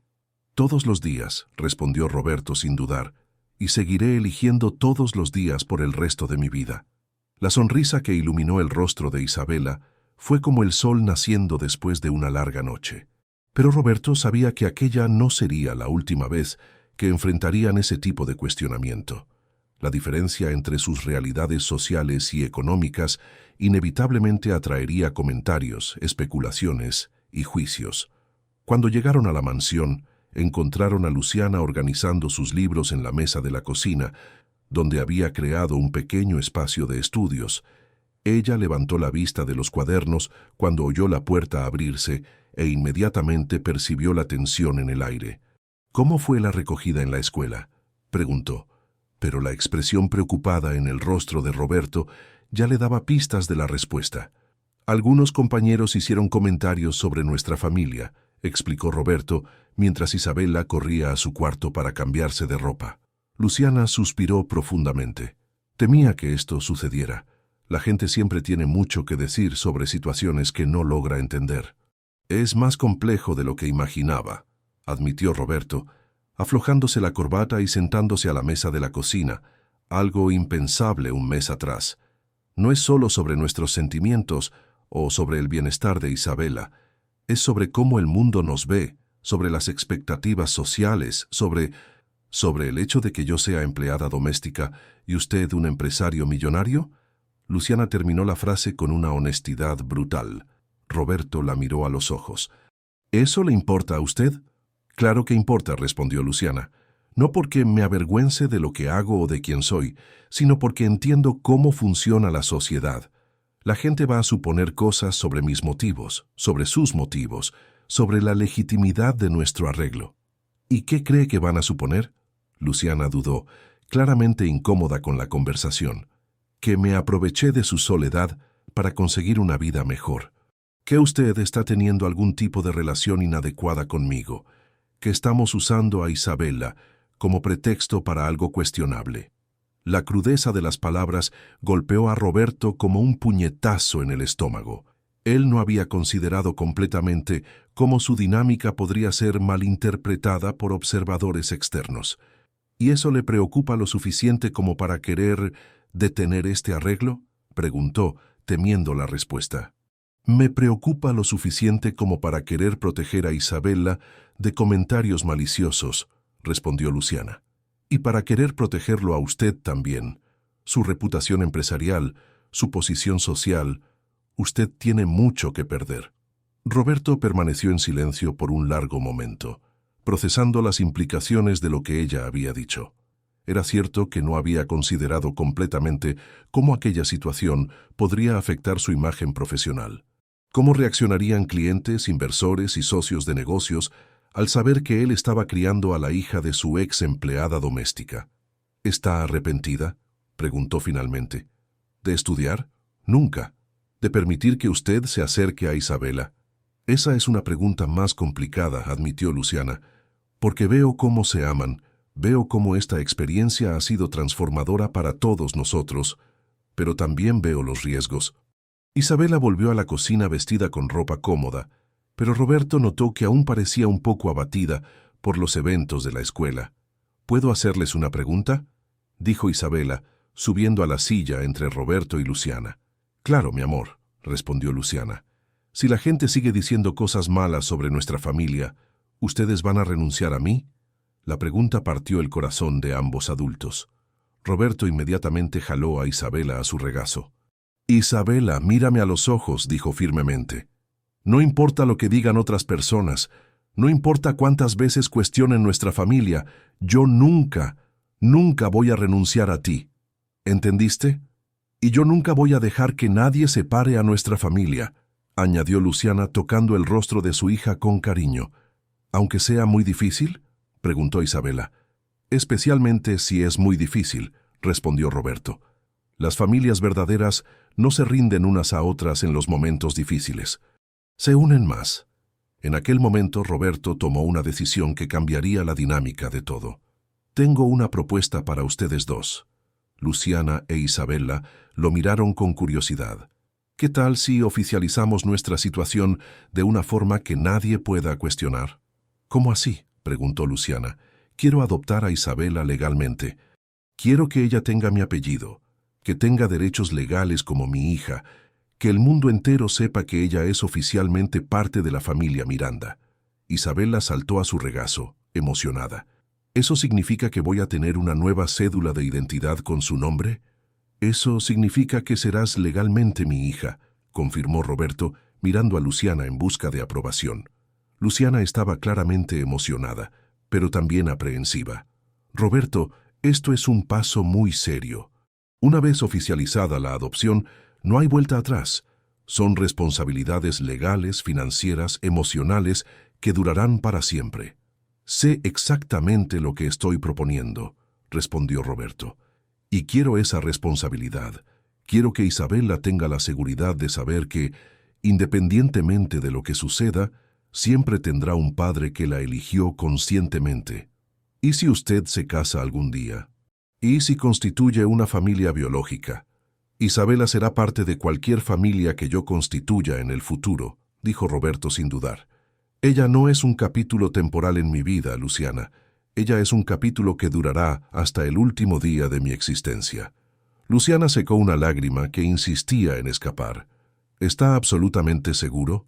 Todos los días, respondió Roberto sin dudar, y seguiré eligiendo todos los días por el resto de mi vida. La sonrisa que iluminó el rostro de Isabela fue como el sol naciendo después de una larga noche. Pero Roberto sabía que aquella no sería la última vez que enfrentarían ese tipo de cuestionamiento. La diferencia entre sus realidades sociales y económicas inevitablemente atraería comentarios, especulaciones y juicios. Cuando llegaron a la mansión, encontraron a Luciana organizando sus libros en la mesa de la cocina, donde había creado un pequeño espacio de estudios. Ella levantó la vista de los cuadernos cuando oyó la puerta abrirse e inmediatamente percibió la tensión en el aire. ¿Cómo fue la recogida en la escuela?, preguntó, pero la expresión preocupada en el rostro de Roberto ya le daba pistas de la respuesta. Algunos compañeros hicieron comentarios sobre nuestra familia, explicó Roberto, mientras Isabela corría a su cuarto para cambiarse de ropa. Luciana suspiró profundamente. Temía que esto sucediera. La gente siempre tiene mucho que decir sobre situaciones que no logra entender. Es más complejo de lo que imaginaba, admitió Roberto, aflojándose la corbata y sentándose a la mesa de la cocina, algo impensable un mes atrás. No es solo sobre nuestros sentimientos o sobre el bienestar de Isabela, es sobre cómo el mundo nos ve, sobre las expectativas sociales, sobre el hecho de que yo sea empleada doméstica y usted un empresario millonario. Luciana terminó la frase con una honestidad brutal. Roberto la miró a los ojos. ¿Eso le importa a usted? Claro que importa, respondió Luciana. No porque me avergüence de lo que hago o de quién soy, sino porque entiendo cómo funciona la sociedad. La gente va a suponer cosas sobre mis motivos, sobre sus motivos, sobre la legitimidad de nuestro arreglo. ¿Y qué cree que van a suponer? Luciana dudó, claramente incómoda con la conversación. Que me aproveché de su soledad para conseguir una vida mejor. Que usted está teniendo algún tipo de relación inadecuada conmigo. Que estamos usando a Isabela como pretexto para algo cuestionable. La crudeza de las palabras golpeó a Roberto como un puñetazo en el estómago. Él no había considerado completamente cómo su dinámica podría ser malinterpretada por observadores externos. ¿Y eso le preocupa lo suficiente como para querer detener este arreglo?, preguntó, temiendo la respuesta. Me preocupa lo suficiente como para querer proteger a Isabela de comentarios maliciosos, respondió Luciana. Y para querer protegerlo a usted también. Su reputación empresarial, su posición social. Usted tiene mucho que perder. Roberto permaneció en silencio por un largo momento, procesando las implicaciones de lo que ella había dicho. Era cierto que no había considerado completamente cómo aquella situación podría afectar su imagen profesional. ¿Cómo reaccionarían clientes, inversores y socios de negocios al saber que él estaba criando a la hija de su ex empleada doméstica? ¿Está arrepentida?, preguntó finalmente. ¿De estudiar? Nunca. ¿De permitir que usted se acerque a Isabela? Esa es una pregunta más complicada, admitió Luciana, porque veo cómo se aman, Veo cómo esta experiencia ha sido transformadora para todos nosotros, pero también veo los riesgos. Isabela volvió a la cocina vestida con ropa cómoda, pero Roberto notó que aún parecía un poco abatida por los eventos de la escuela. ¿Puedo hacerles una pregunta?, dijo Isabela, subiendo a la silla entre Roberto y Luciana. Claro, mi amor, respondió Luciana. Si la gente sigue diciendo cosas malas sobre nuestra familia, ¿ustedes van a renunciar a mí? La pregunta partió el corazón de ambos adultos. Roberto inmediatamente jaló a Isabela a su regazo. Isabela, mírame a los ojos, dijo firmemente. No importa lo que digan otras personas, no importa cuántas veces cuestionen nuestra familia, yo nunca voy a renunciar a ti. ¿Entendiste? Y yo nunca voy a dejar que nadie separe a nuestra familia, añadió Luciana tocando el rostro de su hija con cariño. ¿Aunque sea muy difícil?, preguntó Isabela. Especialmente si es muy difícil, respondió Roberto. Las familias verdaderas no se rinden unas a otras en los momentos difíciles. Se unen más. En aquel momento Roberto tomó una decisión que cambiaría la dinámica de todo. Tengo una propuesta para ustedes dos. Luciana e Isabela lo miraron con curiosidad. ¿Qué tal si oficializamos nuestra situación de una forma que nadie pueda cuestionar? ¿Cómo así?, preguntó Luciana. Quiero adoptar a Isabela legalmente. Quiero que ella tenga mi apellido, que tenga derechos legales como mi hija, que el mundo entero sepa que ella es oficialmente parte de la familia Miranda. Isabela saltó a su regazo, emocionada. ¿Eso significa que voy a tener una nueva cédula de identidad con su nombre? Eso significa que serás legalmente mi hija, confirmó Roberto, mirando a Luciana en busca de aprobación. Luciana estaba claramente emocionada, pero también aprehensiva. Roberto, esto es un paso muy serio. Una vez oficializada la adopción, no hay vuelta atrás. Son responsabilidades legales, financieras, emocionales, que durarán para siempre. Sé exactamente lo que estoy proponiendo, respondió Roberto. Y quiero esa responsabilidad. Quiero que Isabela tenga la seguridad de saber que, independientemente de lo que suceda, siempre tendrá un padre que la eligió conscientemente. ¿Y si usted se casa algún día? ¿Y si constituye una familia biológica? Isabela será parte de cualquier familia que yo constituya en el futuro, dijo Roberto sin dudar. Ella no es un capítulo temporal en mi vida, Luciana. Ella es un capítulo que durará hasta el último día de mi existencia. Luciana secó una lágrima que insistía en escapar. ¿Está absolutamente seguro?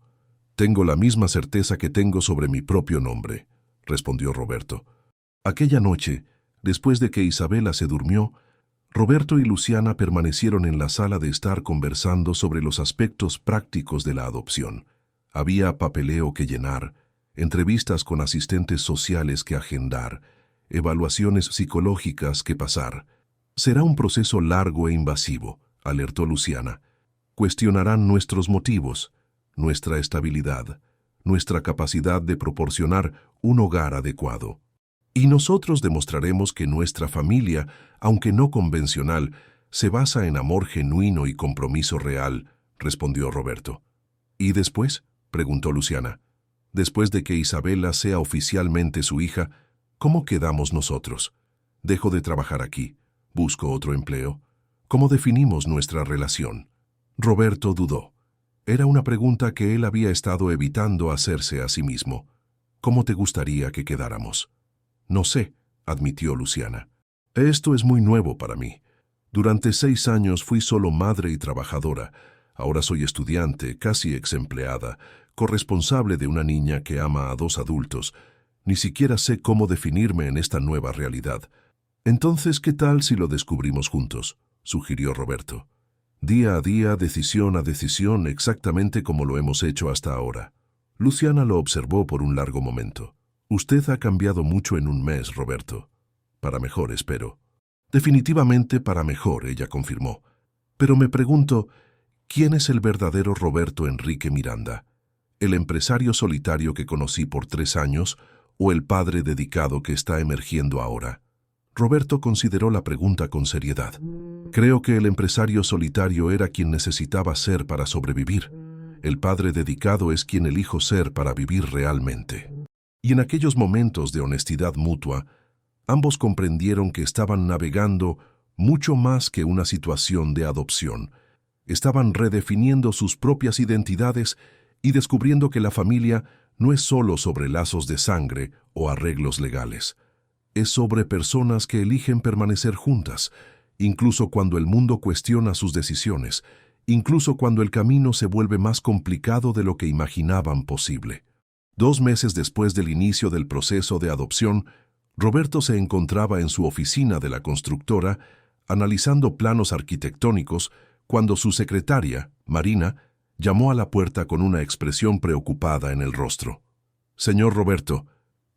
Tengo la misma certeza que tengo sobre mi propio nombre, respondió Roberto. Aquella noche, después de que Isabela se durmió, Roberto y Luciana permanecieron en la sala de estar conversando sobre los aspectos prácticos de la adopción. Había papeleo que llenar, entrevistas con asistentes sociales que agendar, evaluaciones psicológicas que pasar. Será un proceso largo e invasivo, alertó Luciana. Cuestionarán nuestros motivos, nuestra estabilidad, nuestra capacidad de proporcionar un hogar adecuado. Y nosotros demostraremos que nuestra familia, aunque no convencional, se basa en amor genuino y compromiso real, respondió Roberto. ¿Y después?, preguntó Luciana. Después de que Isabela sea oficialmente su hija, ¿cómo quedamos nosotros? ¿Dejo de trabajar aquí? ¿Busco otro empleo? ¿Cómo definimos nuestra relación? Roberto dudó. Era una pregunta que él había estado evitando hacerse a sí mismo. ¿Cómo te gustaría que quedáramos? No sé, admitió Luciana. Esto es muy nuevo para mí. Durante 6 años fui solo madre y trabajadora. Ahora soy estudiante, casi exempleada, corresponsable de una niña que ama a 2 adultos. Ni siquiera sé cómo definirme en esta nueva realidad. Entonces, ¿qué tal si lo descubrimos juntos?, sugirió Roberto. Día a día, decisión a decisión, exactamente como lo hemos hecho hasta ahora. Luciana lo observó por un largo momento. Usted ha cambiado mucho en un mes, Roberto. Para mejor, espero. Definitivamente para mejor, ella confirmó. Pero me pregunto, ¿quién es el verdadero Roberto Enrique Miranda? ¿El empresario solitario que conocí por 3 años o el padre dedicado que está emergiendo ahora? Roberto consideró la pregunta con seriedad. Creo que el empresario solitario era quien necesitaba ser para sobrevivir. El padre dedicado es quien elijo ser para vivir realmente. Y en aquellos momentos de honestidad mutua, Ambos comprendieron que estaban navegando mucho más que una situación de adopción. Estaban redefiniendo sus propias identidades y descubriendo que la familia no es solo sobre lazos de sangre o arreglos legales. Es sobre personas que eligen permanecer juntas, incluso cuando el mundo cuestiona sus decisiones, incluso cuando el camino se vuelve más complicado de lo que imaginaban posible. 2 meses después del inicio del proceso de adopción, Roberto se encontraba en su oficina de la constructora analizando planos arquitectónicos cuando su secretaria, Marina, llamó a la puerta con una expresión preocupada en el rostro. «Señor Roberto,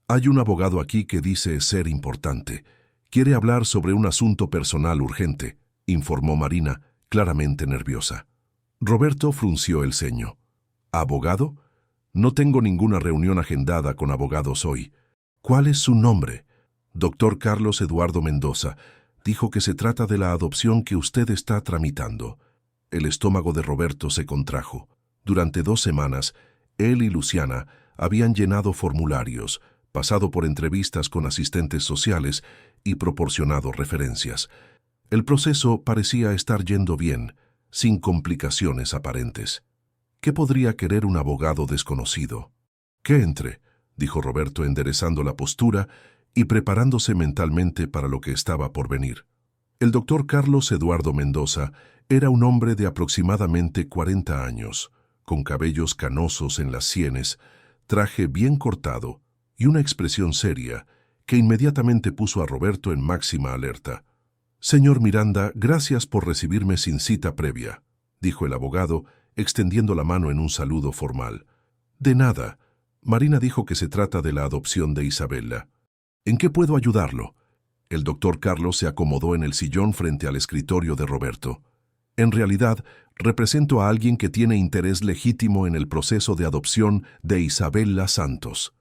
hay un abogado aquí que dice ser importante. Quiere hablar sobre un asunto personal urgente», informó Marina, claramente nerviosa. Roberto frunció el ceño. «¿Abogado? No tengo ninguna reunión agendada con abogados hoy. ¿Cuál es su nombre?» «Doctor Carlos Eduardo Mendoza. Dijo que se trata de la adopción que usted está tramitando». El estómago de Roberto se contrajo. Durante 2 semanas, él y Luciana habían llenado formularios, pasado por entrevistas con asistentes sociales y proporcionado referencias. El proceso parecía estar yendo bien, sin complicaciones aparentes. ¿Qué podría querer un abogado desconocido? «Que entre», dijo Roberto enderezando la postura y preparándose mentalmente para lo que estaba por venir. El doctor Carlos Eduardo Mendoza era un hombre de aproximadamente 40 años, con cabellos canosos en las sienes, traje bien cortado y una expresión seria que inmediatamente puso a Roberto en máxima alerta. «Señor Miranda, gracias por recibirme sin cita previa», dijo el abogado, extendiendo la mano en un saludo formal. «De nada. Marina dijo que se trata de la adopción de Isabela. ¿En qué puedo ayudarlo?» El doctor Carlos se acomodó en el sillón frente al escritorio de Roberto. «En realidad, represento a alguien que tiene interés legítimo en el proceso de adopción de Isabela Santos».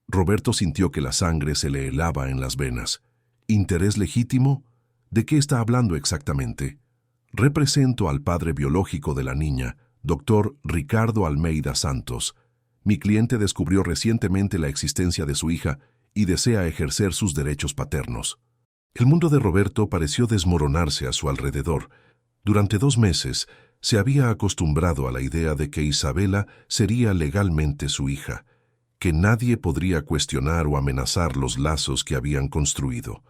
Roberto sintió que la sangre se le helaba en las venas. «¿Interés legítimo? ¿De qué está hablando exactamente?» «Represento al padre biológico de la niña, doctor Ricardo Almeida Santos. Mi cliente descubrió recientemente la existencia de su hija y desea ejercer sus derechos paternos». El mundo de Roberto pareció desmoronarse a su alrededor. Durante 2 meses se había acostumbrado a la idea de que Isabela sería legalmente su hija, que nadie podría cuestionar o amenazar los lazos que habían construido.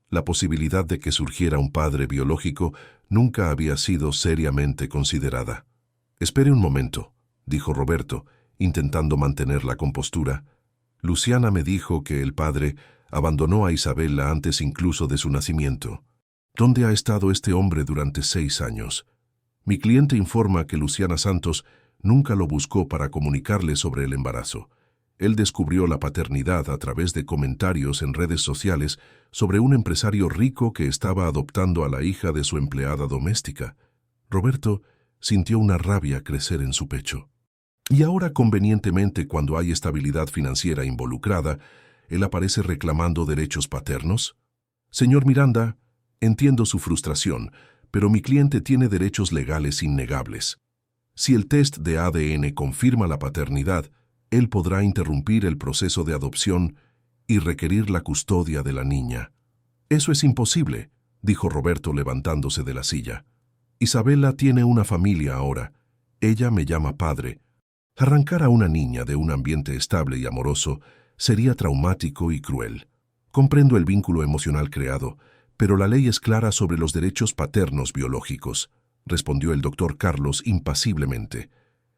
La posibilidad de que surgiera un padre biológico nunca había sido seriamente considerada. «Espere un momento», dijo Roberto, intentando mantener la compostura. «Luciana me dijo que el padre abandonó a Isabela antes incluso de su nacimiento. ¿Dónde ha estado este hombre durante 6 años? Mi cliente informa que Luciana Santos nunca lo buscó para comunicarle sobre el embarazo. Él descubrió la paternidad a través de comentarios en redes sociales sobre un empresario rico que estaba adoptando a la hija de su empleada doméstica». Roberto sintió una rabia crecer en su pecho. Y ahora, convenientemente, cuando hay estabilidad financiera involucrada, él aparece reclamando derechos paternos. «Señor Miranda, entiendo su frustración, pero mi cliente tiene derechos legales innegables. Si el test de ADN confirma la paternidad, él podrá interrumpir el proceso de adopción y requerir la custodia de la niña». «Eso es imposible», dijo Roberto levantándose de la silla. «Isabela tiene una familia ahora. Ella me llama padre. Arrancar a una niña de un ambiente estable y amoroso sería traumático y cruel. Comprendo el vínculo emocional creado, pero la ley es clara sobre los derechos paternos biológicos», respondió el doctor Carlos impasiblemente.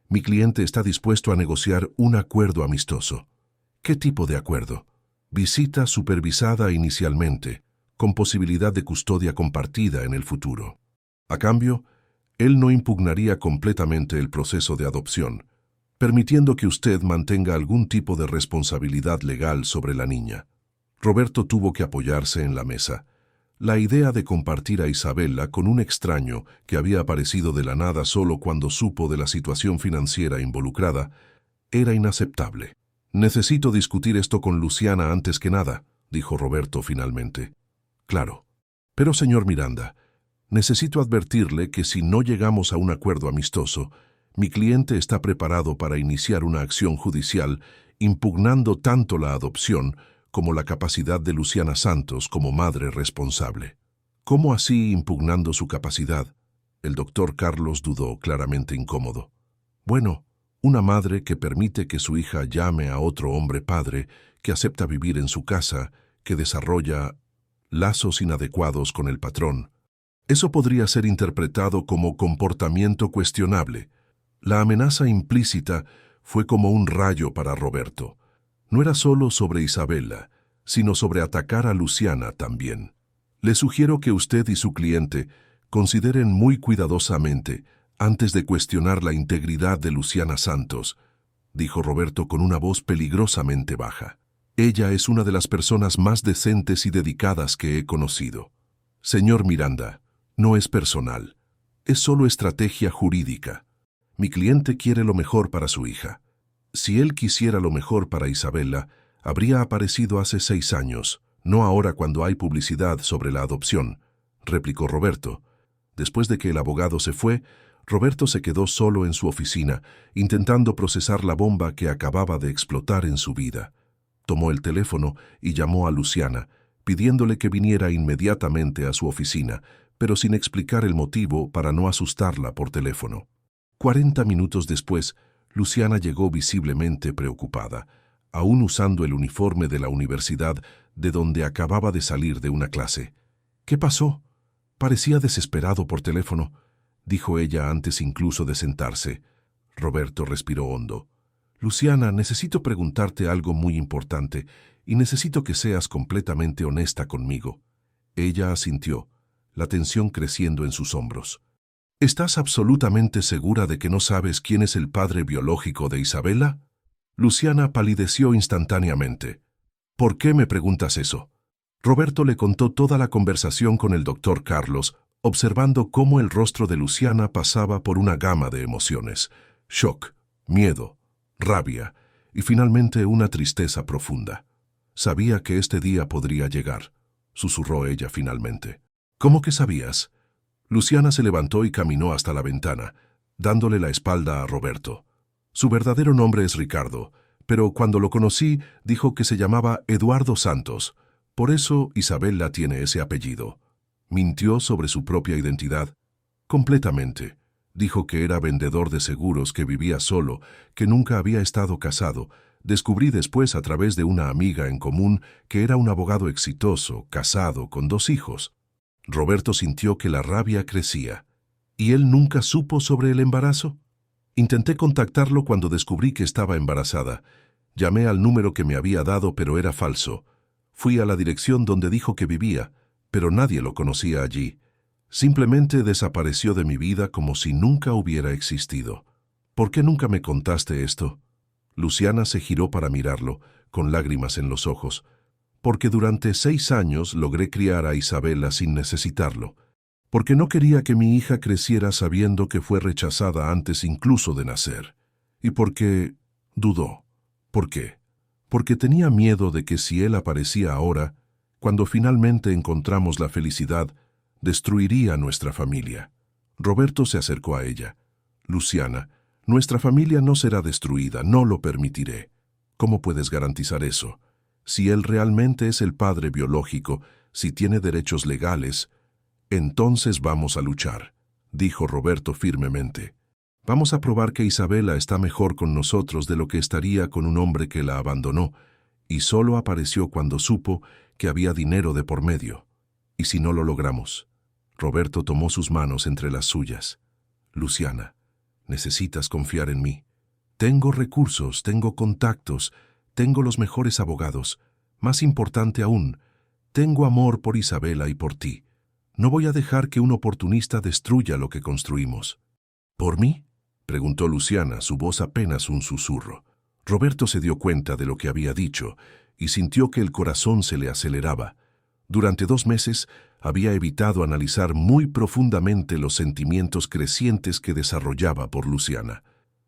«Mi cliente está dispuesto a negociar un acuerdo amistoso». «¿Qué tipo de acuerdo?» «Visita supervisada inicialmente, con posibilidad de custodia compartida en el futuro. A cambio, él no impugnaría completamente el proceso de adopción, permitiendo que usted mantenga algún tipo de responsabilidad legal sobre la niña». Roberto tuvo que apoyarse en la mesa. La idea de compartir a Isabela con un extraño que había aparecido de la nada solo cuando supo de la situación financiera involucrada era inaceptable. «Necesito discutir esto con Luciana antes que nada», dijo Roberto finalmente. «Claro. Pero, señor Miranda, necesito advertirle que si no llegamos a un acuerdo amistoso, mi cliente está preparado para iniciar una acción judicial impugnando tanto la adopción como la capacidad de Luciana Santos como madre responsable. ¿Cómo así impugnando su capacidad? El doctor Carlos dudó, claramente incómodo. Bueno, una madre que permite que su hija llame a otro hombre padre, que acepta vivir en su casa, que desarrolla lazos inadecuados con el patrón. Eso podría ser interpretado como comportamiento cuestionable. La amenaza implícita fue como un rayo para Roberto. No era solo sobre Isabela, sino sobre atacar a Luciana también. Le sugiero que usted y su cliente consideren muy cuidadosamente antes de cuestionar la integridad de Luciana Santos, dijo Roberto con una voz peligrosamente baja. Ella es una de las personas más decentes y dedicadas que he conocido. Señor Miranda, no es personal, es solo estrategia jurídica. Mi cliente quiere lo mejor para su hija. Si él quisiera lo mejor para Isabela, habría aparecido hace 6 años, no ahora cuando hay publicidad sobre la adopción, replicó Roberto. Después de que el abogado se fue, Roberto se quedó solo en su oficina, intentando procesar la bomba que acababa de explotar en su vida. Tomó el teléfono y llamó a Luciana, pidiéndole que viniera inmediatamente a su oficina, pero sin explicar el motivo para no asustarla por teléfono. 40 minutos después, Luciana llegó visiblemente preocupada, aún usando el uniforme de la universidad de donde acababa de salir de una clase. ¿Qué pasó? Parecía desesperado por teléfono, dijo ella antes incluso de sentarse. Roberto respiró hondo. Luciana, necesito preguntarte algo muy importante y necesito que seas completamente honesta conmigo. Ella asintió, la tensión creciendo en sus hombros. ¿Estás absolutamente segura de que no sabes quién es el padre biológico de Isabela? Luciana palideció instantáneamente. ¿Por qué me preguntas eso? Roberto le contó toda la conversación con el doctor Carlos, observando cómo el rostro de Luciana pasaba por una gama de emociones: shock, miedo, rabia y finalmente una tristeza profunda. Sabía que este día podría llegar, susurró ella finalmente. ¿Cómo que sabías? Luciana se levantó y caminó hasta la ventana, dándole la espalda a Roberto. Su verdadero nombre es Ricardo, pero cuando lo conocí dijo que se llamaba Eduardo Santos. Por eso Isabela tiene ese apellido. Mintió sobre su propia identidad. Completamente. Dijo que era vendedor de seguros, que vivía solo, que nunca había estado casado. Descubrí después a través de una amiga en común que era un abogado exitoso, casado, con 2 hijos. Roberto sintió que la rabia crecía. ¿Y él nunca supo sobre el embarazo? Intenté contactarlo cuando descubrí que estaba embarazada. Llamé al número que me había dado, pero era falso. Fui a la dirección donde dijo que vivía, pero nadie lo conocía allí. Simplemente desapareció de mi vida como si nunca hubiera existido. ¿Por qué nunca me contaste esto? Luciana se giró para mirarlo, con lágrimas en los ojos. Porque durante 6 años logré criar a Isabela sin necesitarlo. Porque no quería que mi hija creciera sabiendo que fue rechazada antes incluso de nacer. Y porque dudó. ¿Por qué? Porque tenía miedo de que si él aparecía ahora, cuando finalmente encontramos la felicidad, destruiría nuestra familia. Roberto se acercó a ella. Luciana, nuestra familia no será destruida, no lo permitiré. ¿Cómo puedes garantizar eso? Si él realmente es el padre biológico, si tiene derechos legales, entonces vamos a luchar, dijo Roberto firmemente. Vamos a probar que Isabela está mejor con nosotros de lo que estaría con un hombre que la abandonó, y solo apareció cuando supo que había dinero de por medio. ¿Y si no lo logramos? Roberto tomó sus manos entre las suyas. Luciana, necesitas confiar en mí. Tengo recursos, tengo contactos, tengo los mejores abogados. Más importante aún, tengo amor por Isabela y por ti. No voy a dejar que un oportunista destruya lo que construimos. ¿Por mí?, preguntó Luciana, su voz apenas un susurro. Roberto se dio cuenta de lo que había dicho y sintió que el corazón se le aceleraba. Durante 2 meses había evitado analizar muy profundamente los sentimientos crecientes que desarrollaba por Luciana.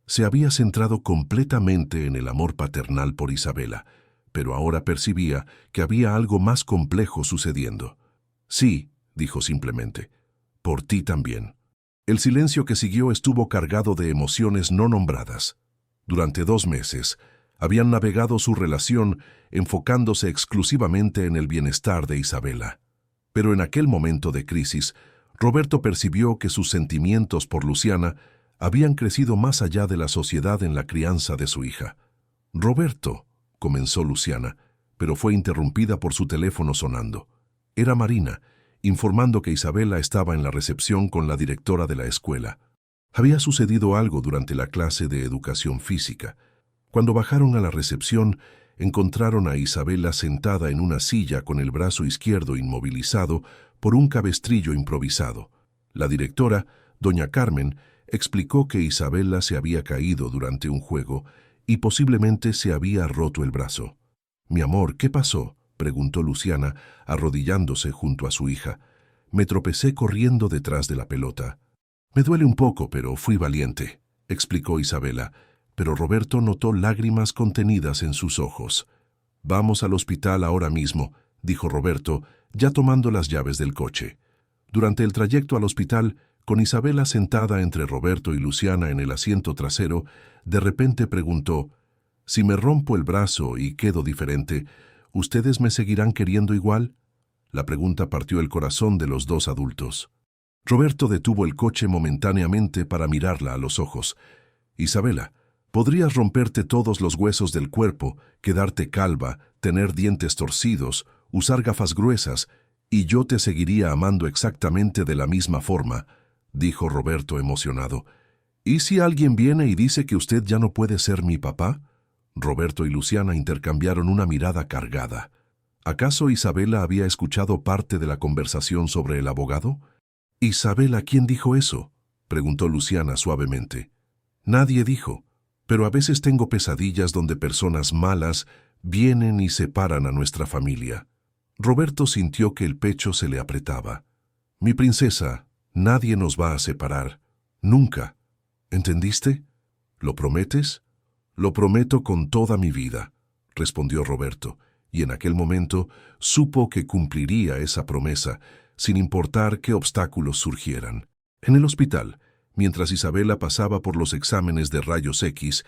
Se había centrado completamente en el amor paternal por Isabela, pero ahora percibía que había algo más complejo sucediendo. Sí, dijo simplemente, por ti también. El silencio que siguió estuvo cargado de emociones no nombradas. Durante 2 meses habían navegado su relación enfocándose exclusivamente en el bienestar de Isabela. Pero en aquel momento de crisis, Roberto percibió que sus sentimientos por Luciana habían crecido más allá de la sociedad en la crianza de su hija. «Roberto», comenzó Luciana, pero fue interrumpida por su teléfono sonando. Era Marina, informando que Isabela estaba en la recepción con la directora de la escuela. Había sucedido algo durante la clase de educación física. Cuando bajaron a la recepción, encontraron a Isabela sentada en una silla con el brazo izquierdo inmovilizado por un cabestrillo improvisado. La directora, doña Carmen, explicó que Isabela se había caído durante un juego y posiblemente se había roto el brazo. «Mi amor, ¿qué pasó?», preguntó Luciana, arrodillándose junto a su hija. «Me tropecé corriendo detrás de la pelota». «Me duele un poco, pero fui valiente», explicó Isabela, pero Roberto notó lágrimas contenidas en sus ojos. «Vamos al hospital ahora mismo», dijo Roberto, ya tomando las llaves del coche. Durante el trayecto al hospital, con Isabela sentada entre Roberto y Luciana en el asiento trasero, de repente preguntó: «Si me rompo el brazo y quedo diferente, ¿ustedes me seguirán queriendo igual?». La pregunta partió el corazón de los dos adultos. Roberto detuvo el coche momentáneamente para mirarla a los ojos. «Isabela, podrías romperte todos los huesos del cuerpo, quedarte calva, tener dientes torcidos, usar gafas gruesas, y yo te seguiría amando exactamente de la misma forma», dijo Roberto emocionado. «¿Y si alguien viene y dice que usted ya no puede ser mi papá?». Roberto y Luciana intercambiaron una mirada cargada. ¿Acaso Isabela había escuchado parte de la conversación sobre el abogado? «Isabela, ¿quién dijo eso?», preguntó Luciana suavemente. «Nadie dijo, pero a veces tengo pesadillas donde personas malas vienen y separan a nuestra familia». Roberto sintió que el pecho se le apretaba. «Mi princesa, nadie nos va a separar. Nunca. ¿Entendiste? ¿Lo prometes?». «Lo prometo con toda mi vida», respondió Roberto, y en aquel momento supo que cumpliría esa promesa, sin importar qué obstáculos surgieran. En el hospital, mientras Isabela pasaba por los exámenes de rayos X,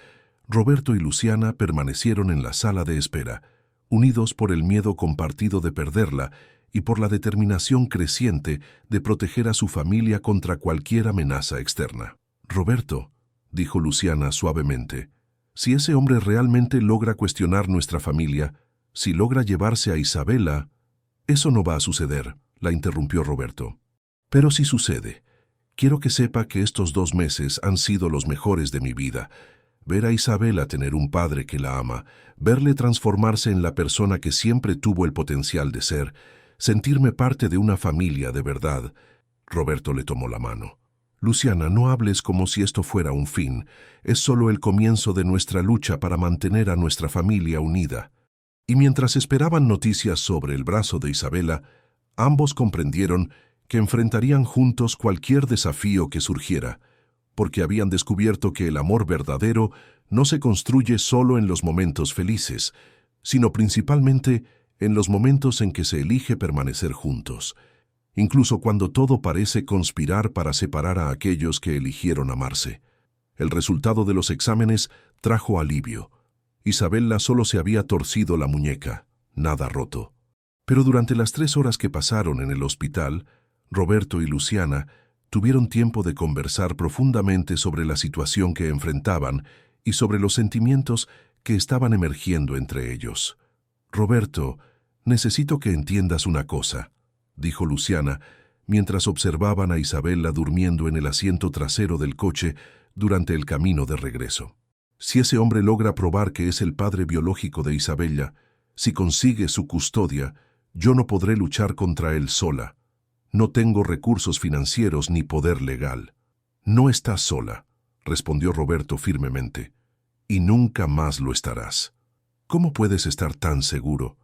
Roberto y Luciana permanecieron en la sala de espera, unidos por el miedo compartido de perderla y por la determinación creciente de proteger a su familia contra cualquier amenaza externa. «Roberto», dijo Luciana suavemente, «si ese hombre realmente logra cuestionar nuestra familia, si logra llevarse a Isabela...». «Eso no va a suceder», la interrumpió Roberto. «Pero si sucede, quiero que sepa que estos 2 meses han sido los mejores de mi vida. Ver a Isabela tener un padre que la ama, verle transformarse en la persona que siempre tuvo el potencial de ser, sentirme parte de una familia de verdad». Roberto le tomó la mano. «Luciana, no hables como si esto fuera un fin. Es solo el comienzo de nuestra lucha para mantener a nuestra familia unida». Y mientras esperaban noticias sobre el brazo de Isabela, ambos comprendieron que enfrentarían juntos cualquier desafío que surgiera, porque habían descubierto que el amor verdadero no se construye solo en los momentos felices, sino principalmente en los momentos en que se elige permanecer juntos, incluso cuando todo parece conspirar para separar a aquellos que eligieron amarse. El resultado de los exámenes trajo alivio. Isabela solo se había torcido la muñeca, nada roto. Pero durante las 3 horas que pasaron en el hospital, Roberto y Luciana tuvieron tiempo de conversar profundamente sobre la situación que enfrentaban y sobre los sentimientos que estaban emergiendo entre ellos. «Roberto, necesito que entiendas una cosa», dijo Luciana, mientras observaban a Isabela durmiendo en el asiento trasero del coche durante el camino de regreso. «Si ese hombre logra probar que es el padre biológico de Isabela, si consigue su custodia, yo no podré luchar contra él sola. No tengo recursos financieros ni poder legal». «No estás sola», respondió Roberto firmemente, «y nunca más lo estarás». «¿Cómo puedes estar tan seguro?».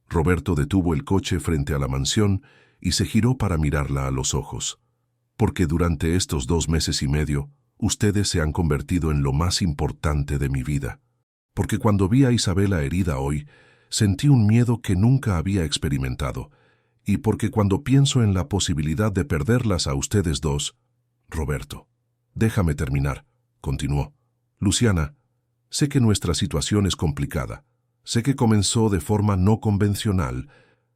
Roberto detuvo el coche frente a la mansión y se giró para mirarla a los ojos. «Porque durante estos 2 meses y medio, ustedes se han convertido en lo más importante de mi vida. Porque cuando vi a Isabela herida hoy, sentí un miedo que nunca había experimentado. Y porque cuando pienso en la posibilidad de perderlas a ustedes dos...». «Roberto, déjame terminar», continuó. «Luciana, sé que nuestra situación es complicada, Sé que comenzó de forma no convencional,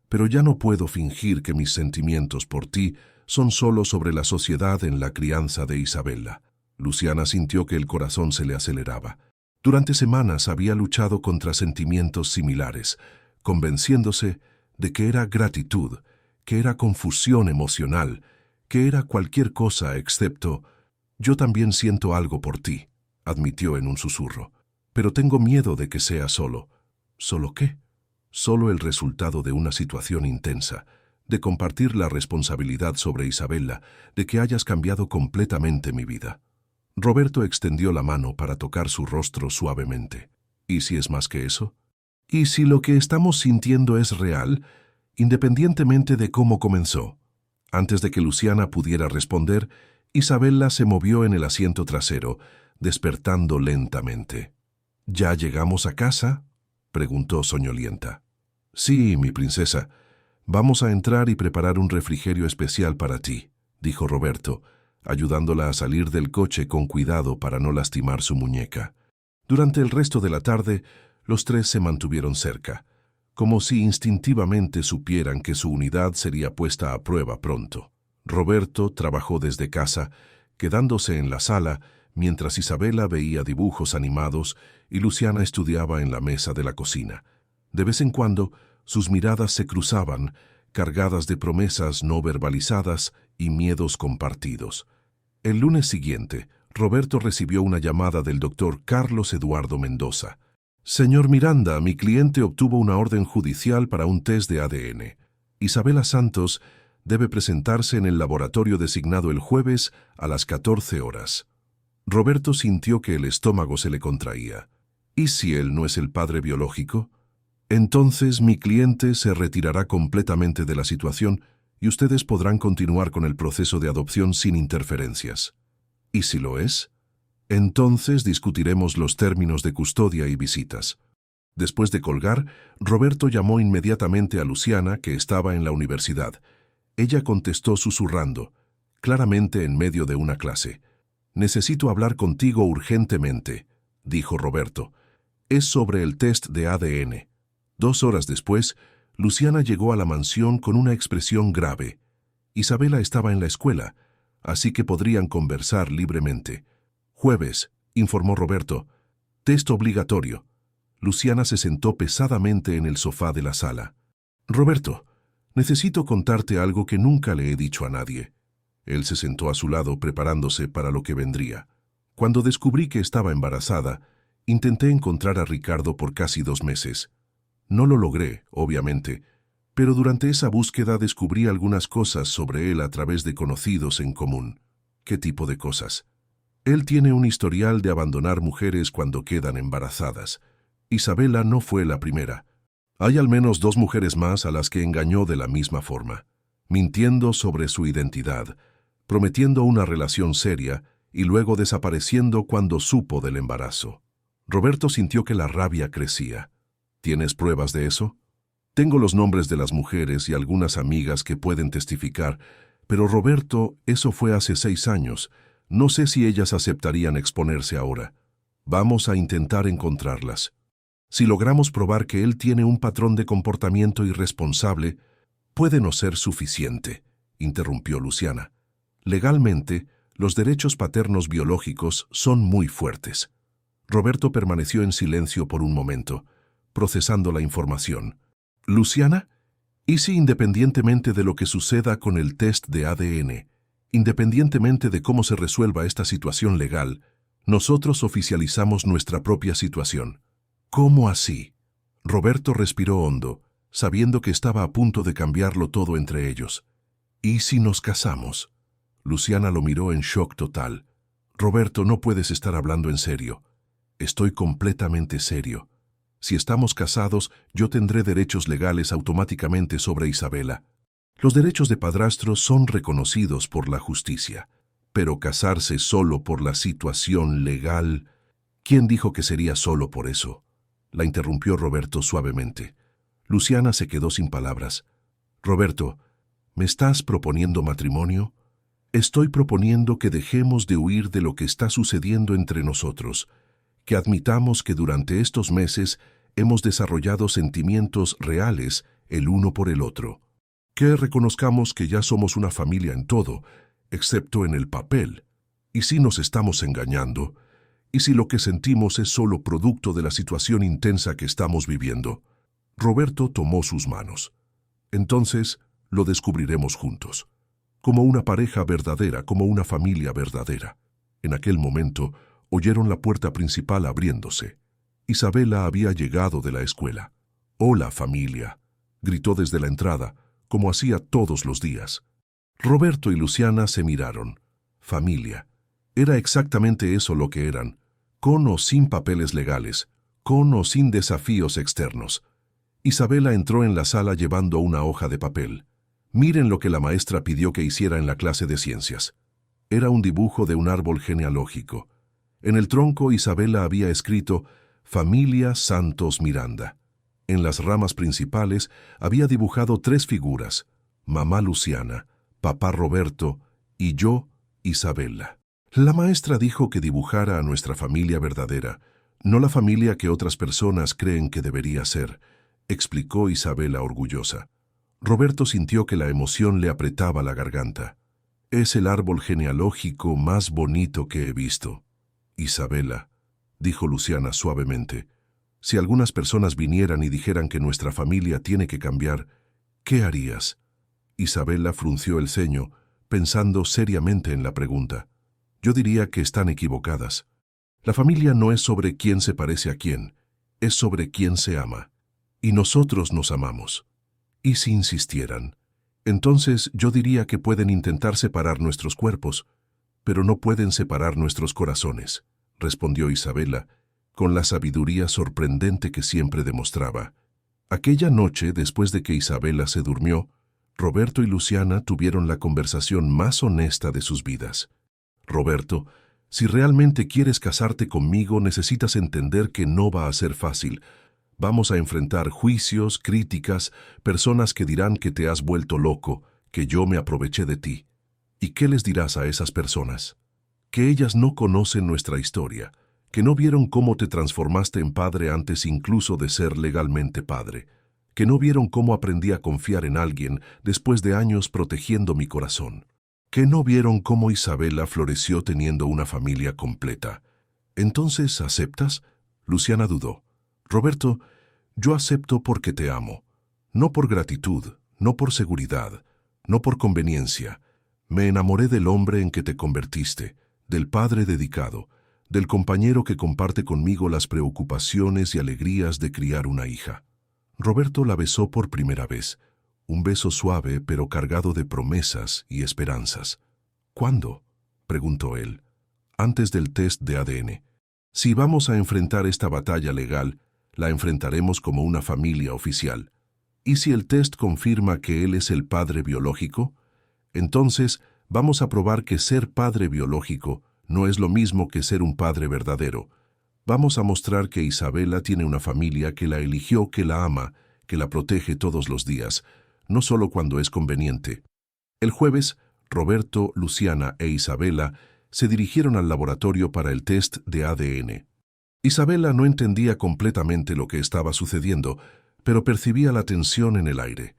pero ya no puedo fingir que mis sentimientos por ti son solo sobre la sociedad en la crianza de Isabela. Luciana sintió que el corazón se le aceleraba. Durante semanas había luchado contra sentimientos similares, convenciéndose de que era gratitud, que era confusión emocional, que era cualquier cosa excepto «yo también siento algo por ti», admitió en un susurro. «Pero tengo miedo de que sea solo». ¿Solo qué? Solo el resultado de una situación intensa, de compartir la responsabilidad sobre Isabela, de que hayas cambiado completamente mi vida. Roberto extendió la mano para tocar su rostro suavemente. ¿Y si es más que eso? ¿Y si lo que estamos sintiendo es real, independientemente de cómo comenzó? Antes de que Luciana pudiera responder, Isabela se movió en el asiento trasero, despertando lentamente. ¿Ya llegamos a casa?, preguntó soñolienta. «Sí, mi princesa. Vamos a entrar y preparar un refrigerio especial para ti», dijo Roberto, ayudándola a salir del coche con cuidado para no lastimar su muñeca. Durante el resto de la tarde, los tres se mantuvieron cerca, como si instintivamente supieran que su unidad sería puesta a prueba pronto. Roberto trabajó desde casa, quedándose en la sala, mientras Isabela veía dibujos animados y Luciana estudiaba en la mesa de la cocina. De vez en cuando, sus miradas se cruzaban, cargadas de promesas no verbalizadas y miedos compartidos. El lunes siguiente, Roberto recibió una llamada del doctor Carlos Eduardo Mendoza. «Señor Miranda, mi cliente obtuvo una orden judicial para un test de ADN. Isabela Santos debe presentarse en el laboratorio designado el jueves a las 14 horas». Roberto sintió que el estómago se le contraía. ¿Y si él no es el padre biológico? Entonces mi cliente se retirará completamente de la situación y ustedes podrán continuar con el proceso de adopción sin interferencias. ¿Y si lo es? Entonces discutiremos los términos de custodia y visitas. Después de colgar, Roberto llamó inmediatamente a Luciana, que estaba en la universidad. Ella contestó susurrando, claramente en medio de una clase. «Necesito hablar contigo urgentemente», dijo Roberto. «Es sobre el test de ADN». 2 horas después, Luciana llegó a la mansión con una expresión grave. Isabela estaba en la escuela, así que podrían conversar libremente. «Jueves», informó Roberto. «Test obligatorio». Luciana se sentó pesadamente en el sofá de la sala. «Roberto, necesito contarte algo que nunca le he dicho a nadie». Él se sentó a su lado preparándose para lo que vendría. «Cuando descubrí que estaba embarazada, intenté encontrar a Ricardo por casi 2 meses. No lo logré, obviamente, pero durante esa búsqueda descubrí algunas cosas sobre él a través de conocidos en común». «¿Qué tipo de cosas?» «Él tiene un historial de abandonar mujeres cuando quedan embarazadas. Isabela no fue la primera. Hay al menos 2 mujeres más a las que engañó de la misma forma, mintiendo sobre su identidad, prometiendo una relación seria y luego desapareciendo cuando supo del embarazo». Roberto sintió que la rabia crecía. «¿Tienes pruebas de eso?» «Tengo los nombres de las mujeres y algunas amigas que pueden testificar, pero Roberto, eso fue hace 6 años. No sé si ellas aceptarían exponerse ahora. Vamos a intentar encontrarlas. Si logramos probar que él tiene un patrón de comportamiento irresponsable, puede no ser suficiente», interrumpió Luciana. «Legalmente, los derechos paternos biológicos son muy fuertes». Roberto permaneció en silencio por un momento, procesando la información. «Luciana, ¿y si independientemente de lo que suceda con el test de ADN, independientemente de cómo se resuelva esta situación legal, nosotros oficializamos nuestra propia situación?» «¿Cómo así?» Roberto respiró hondo, sabiendo que estaba a punto de cambiarlo todo entre ellos. «¿Y si nos casamos?» Luciana lo miró en shock total. «Roberto, no puedes estar hablando en serio». «Estoy completamente serio. Si estamos casados, yo tendré derechos legales automáticamente sobre Isabela. Los derechos de padrastro son reconocidos por la justicia, pero casarse solo por la situación legal... ¿Quién dijo que sería solo por eso?», la interrumpió Roberto suavemente. Luciana se quedó sin palabras. «Roberto, ¿me estás proponiendo matrimonio?» «Estoy proponiendo que dejemos de huir de lo que está sucediendo entre nosotros, que admitamos que durante estos meses hemos desarrollado sentimientos reales el uno por el otro. Que reconozcamos que ya somos una familia en todo, excepto en el papel. ¿Y si nos estamos engañando? ¿Y si lo que sentimos es solo producto de la situación intensa que estamos viviendo? Roberto tomó sus manos. Entonces lo descubriremos juntos. Como una pareja verdadera, como una familia verdadera. En aquel momento oyeron la puerta principal abriéndose. Isabela había llegado de la escuela. «Hola, familia», gritó desde la entrada, como hacía todos los días. Roberto y Luciana se miraron. Familia. Era exactamente eso lo que eran, con o sin papeles legales, con o sin desafíos externos. Isabela entró en la sala llevando una hoja de papel. Miren lo que la maestra pidió que hiciera en la clase de ciencias. Era un dibujo de un árbol genealógico. En el tronco Isabela había escrito «Familia Santos Miranda». En las ramas principales había dibujado 3 figuras, mamá Luciana, papá Roberto y yo, Isabela. La maestra dijo que dibujara a nuestra familia verdadera, no la familia que otras personas creen que debería ser, explicó Isabela orgullosa. Roberto sintió que la emoción le apretaba la garganta. Es el árbol genealógico más bonito que he visto. Isabela, dijo Luciana suavemente, si algunas personas vinieran y dijeran que nuestra familia tiene que cambiar, ¿qué harías? Isabela frunció el ceño, pensando seriamente en la pregunta. Yo diría que están equivocadas. La familia no es sobre quién se parece a quién, es sobre quién se ama. Y nosotros nos amamos. ¿Y si insistieran? Entonces yo diría que pueden intentar separar nuestros cuerpos, pero no pueden separar nuestros corazones, respondió Isabela, con la sabiduría sorprendente que siempre demostraba. Aquella noche, después de que Isabela se durmió, Roberto y Luciana tuvieron la conversación más honesta de sus vidas. Roberto, si realmente quieres casarte conmigo, necesitas entender que no va a ser fácil. Vamos a enfrentar juicios, críticas, personas que dirán que te has vuelto loco, que yo me aproveché de ti. ¿Y qué les dirás a esas personas? Que ellas no conocen nuestra historia, que no vieron cómo te transformaste en padre antes incluso de ser legalmente padre, que no vieron cómo aprendí a confiar en alguien después de años protegiendo mi corazón, que no vieron cómo Isabela floreció teniendo una familia completa. ¿Entonces aceptas? Luciana dudó. Roberto, yo acepto porque te amo, no por gratitud, no por seguridad, no por conveniencia. Me enamoré del hombre en que te convertiste, del padre dedicado, del compañero que comparte conmigo las preocupaciones y alegrías de criar una hija. Roberto la besó por primera vez, un beso suave pero cargado de promesas y esperanzas. ¿Cuándo?, preguntó él. Antes del test de ADN. Si vamos a enfrentar esta batalla legal, la enfrentaremos como una familia oficial. ¿Y si el test confirma que él es el padre biológico? Entonces vamos a probar que ser padre biológico no es lo mismo que ser un padre verdadero. Vamos a mostrar que Isabela tiene una familia que la eligió, que la ama, que la protege todos los días, no solo cuando es conveniente. El jueves, Roberto, Luciana e Isabela se dirigieron al laboratorio para el test de ADN. Isabela no entendía completamente lo que estaba sucediendo, pero percibía la tensión en el aire.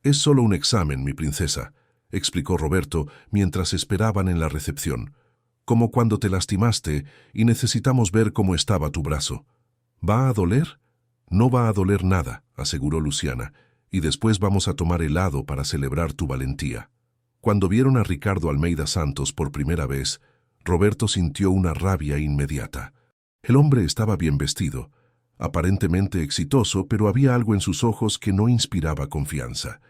«Es solo un examen, mi princesa», explicó Roberto mientras esperaban en la recepción. «Como cuando te lastimaste y necesitamos ver cómo estaba tu brazo». «¿Va a doler?» «No va a doler nada», aseguró Luciana, «y después vamos a tomar helado para celebrar tu valentía». Cuando vieron a Ricardo Almeida Santos por primera vez, Roberto sintió una rabia inmediata. El hombre estaba bien vestido, aparentemente exitoso, pero había algo en sus ojos que no inspiraba confianza.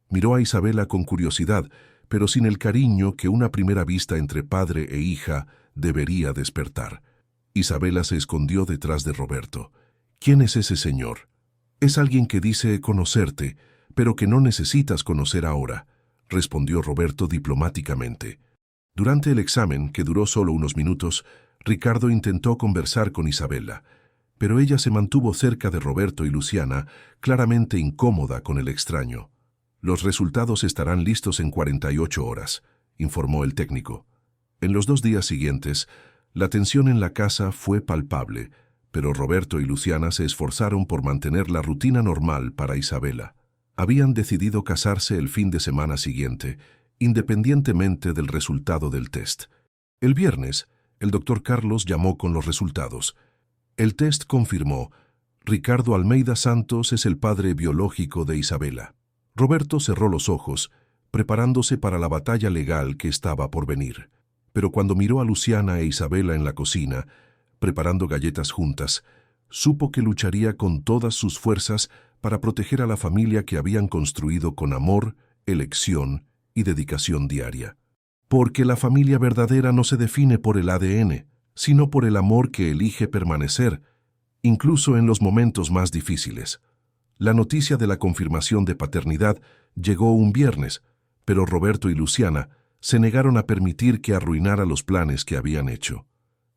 Miró a Isabela con curiosidad, pero sin el cariño que una primera vista entre padre e hija debería despertar. Isabela se escondió detrás de Roberto. «¿Quién es ese señor?» «Es alguien que dice conocerte, pero que no necesitas conocer ahora», respondió Roberto diplomáticamente. Durante el examen, que duró solo unos minutos, Ricardo intentó conversar con Isabela, pero ella se mantuvo cerca de Roberto y Luciana, claramente incómoda con el extraño. «Los resultados estarán listos en 48 horas», informó el técnico. En los 2 días siguientes, la tensión en la casa fue palpable, pero Roberto y Luciana se esforzaron por mantener la rutina normal para Isabela. Habían decidido casarse el fin de semana siguiente, independientemente del resultado del test. El viernes, el doctor Carlos llamó con los resultados. El test confirmó: Ricardo Almeida Santos es el padre biológico de Isabela. Roberto cerró los ojos, preparándose para la batalla legal que estaba por venir. Pero cuando miró a Luciana e Isabela en la cocina, preparando galletas juntas, supo que lucharía con todas sus fuerzas para proteger a la familia que habían construido con amor, elección y dedicación diaria. Porque la familia verdadera no se define por el ADN, sino por el amor que elige permanecer, incluso en los momentos más difíciles. La noticia de la confirmación de paternidad llegó un viernes, pero Roberto y Luciana se negaron a permitir que arruinara los planes que habían hecho.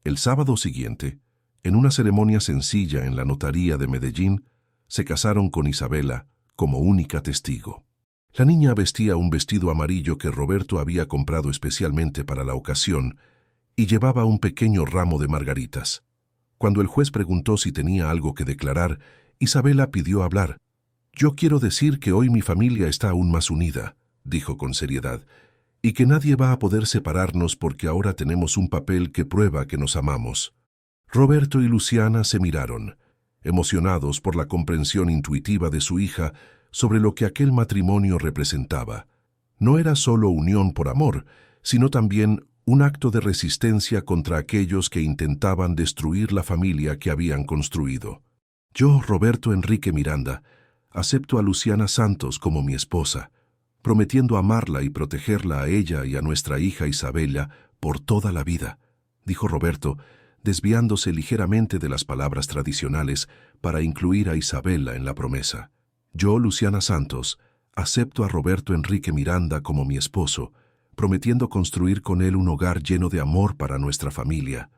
El sábado siguiente, en una ceremonia sencilla en la notaría de Medellín, se casaron con Isabela como única testigo. La niña vestía un vestido amarillo que Roberto había comprado especialmente para la ocasión y llevaba un pequeño ramo de margaritas. Cuando el juez preguntó si tenía algo que declarar, Isabela pidió hablar. «Yo quiero decir que hoy mi familia está aún más unida», dijo con seriedad, «y que nadie va a poder separarnos porque ahora tenemos un papel que prueba que nos amamos». Roberto y Luciana se miraron, emocionados por la comprensión intuitiva de su hija sobre lo que aquel matrimonio representaba. No era solo unión por amor, sino también un acto de resistencia contra aquellos que intentaban destruir la familia que habían construido. Yo, Roberto Enrique Miranda, acepto a Luciana Santos como mi esposa, prometiendo amarla y protegerla a ella y a nuestra hija Isabela por toda la vida, dijo Roberto, desviándose ligeramente de las palabras tradicionales para incluir a Isabela en la promesa. Yo, Luciana Santos, acepto a Roberto Enrique Miranda como mi esposo, prometiendo construir con él un hogar lleno de amor para nuestra familia,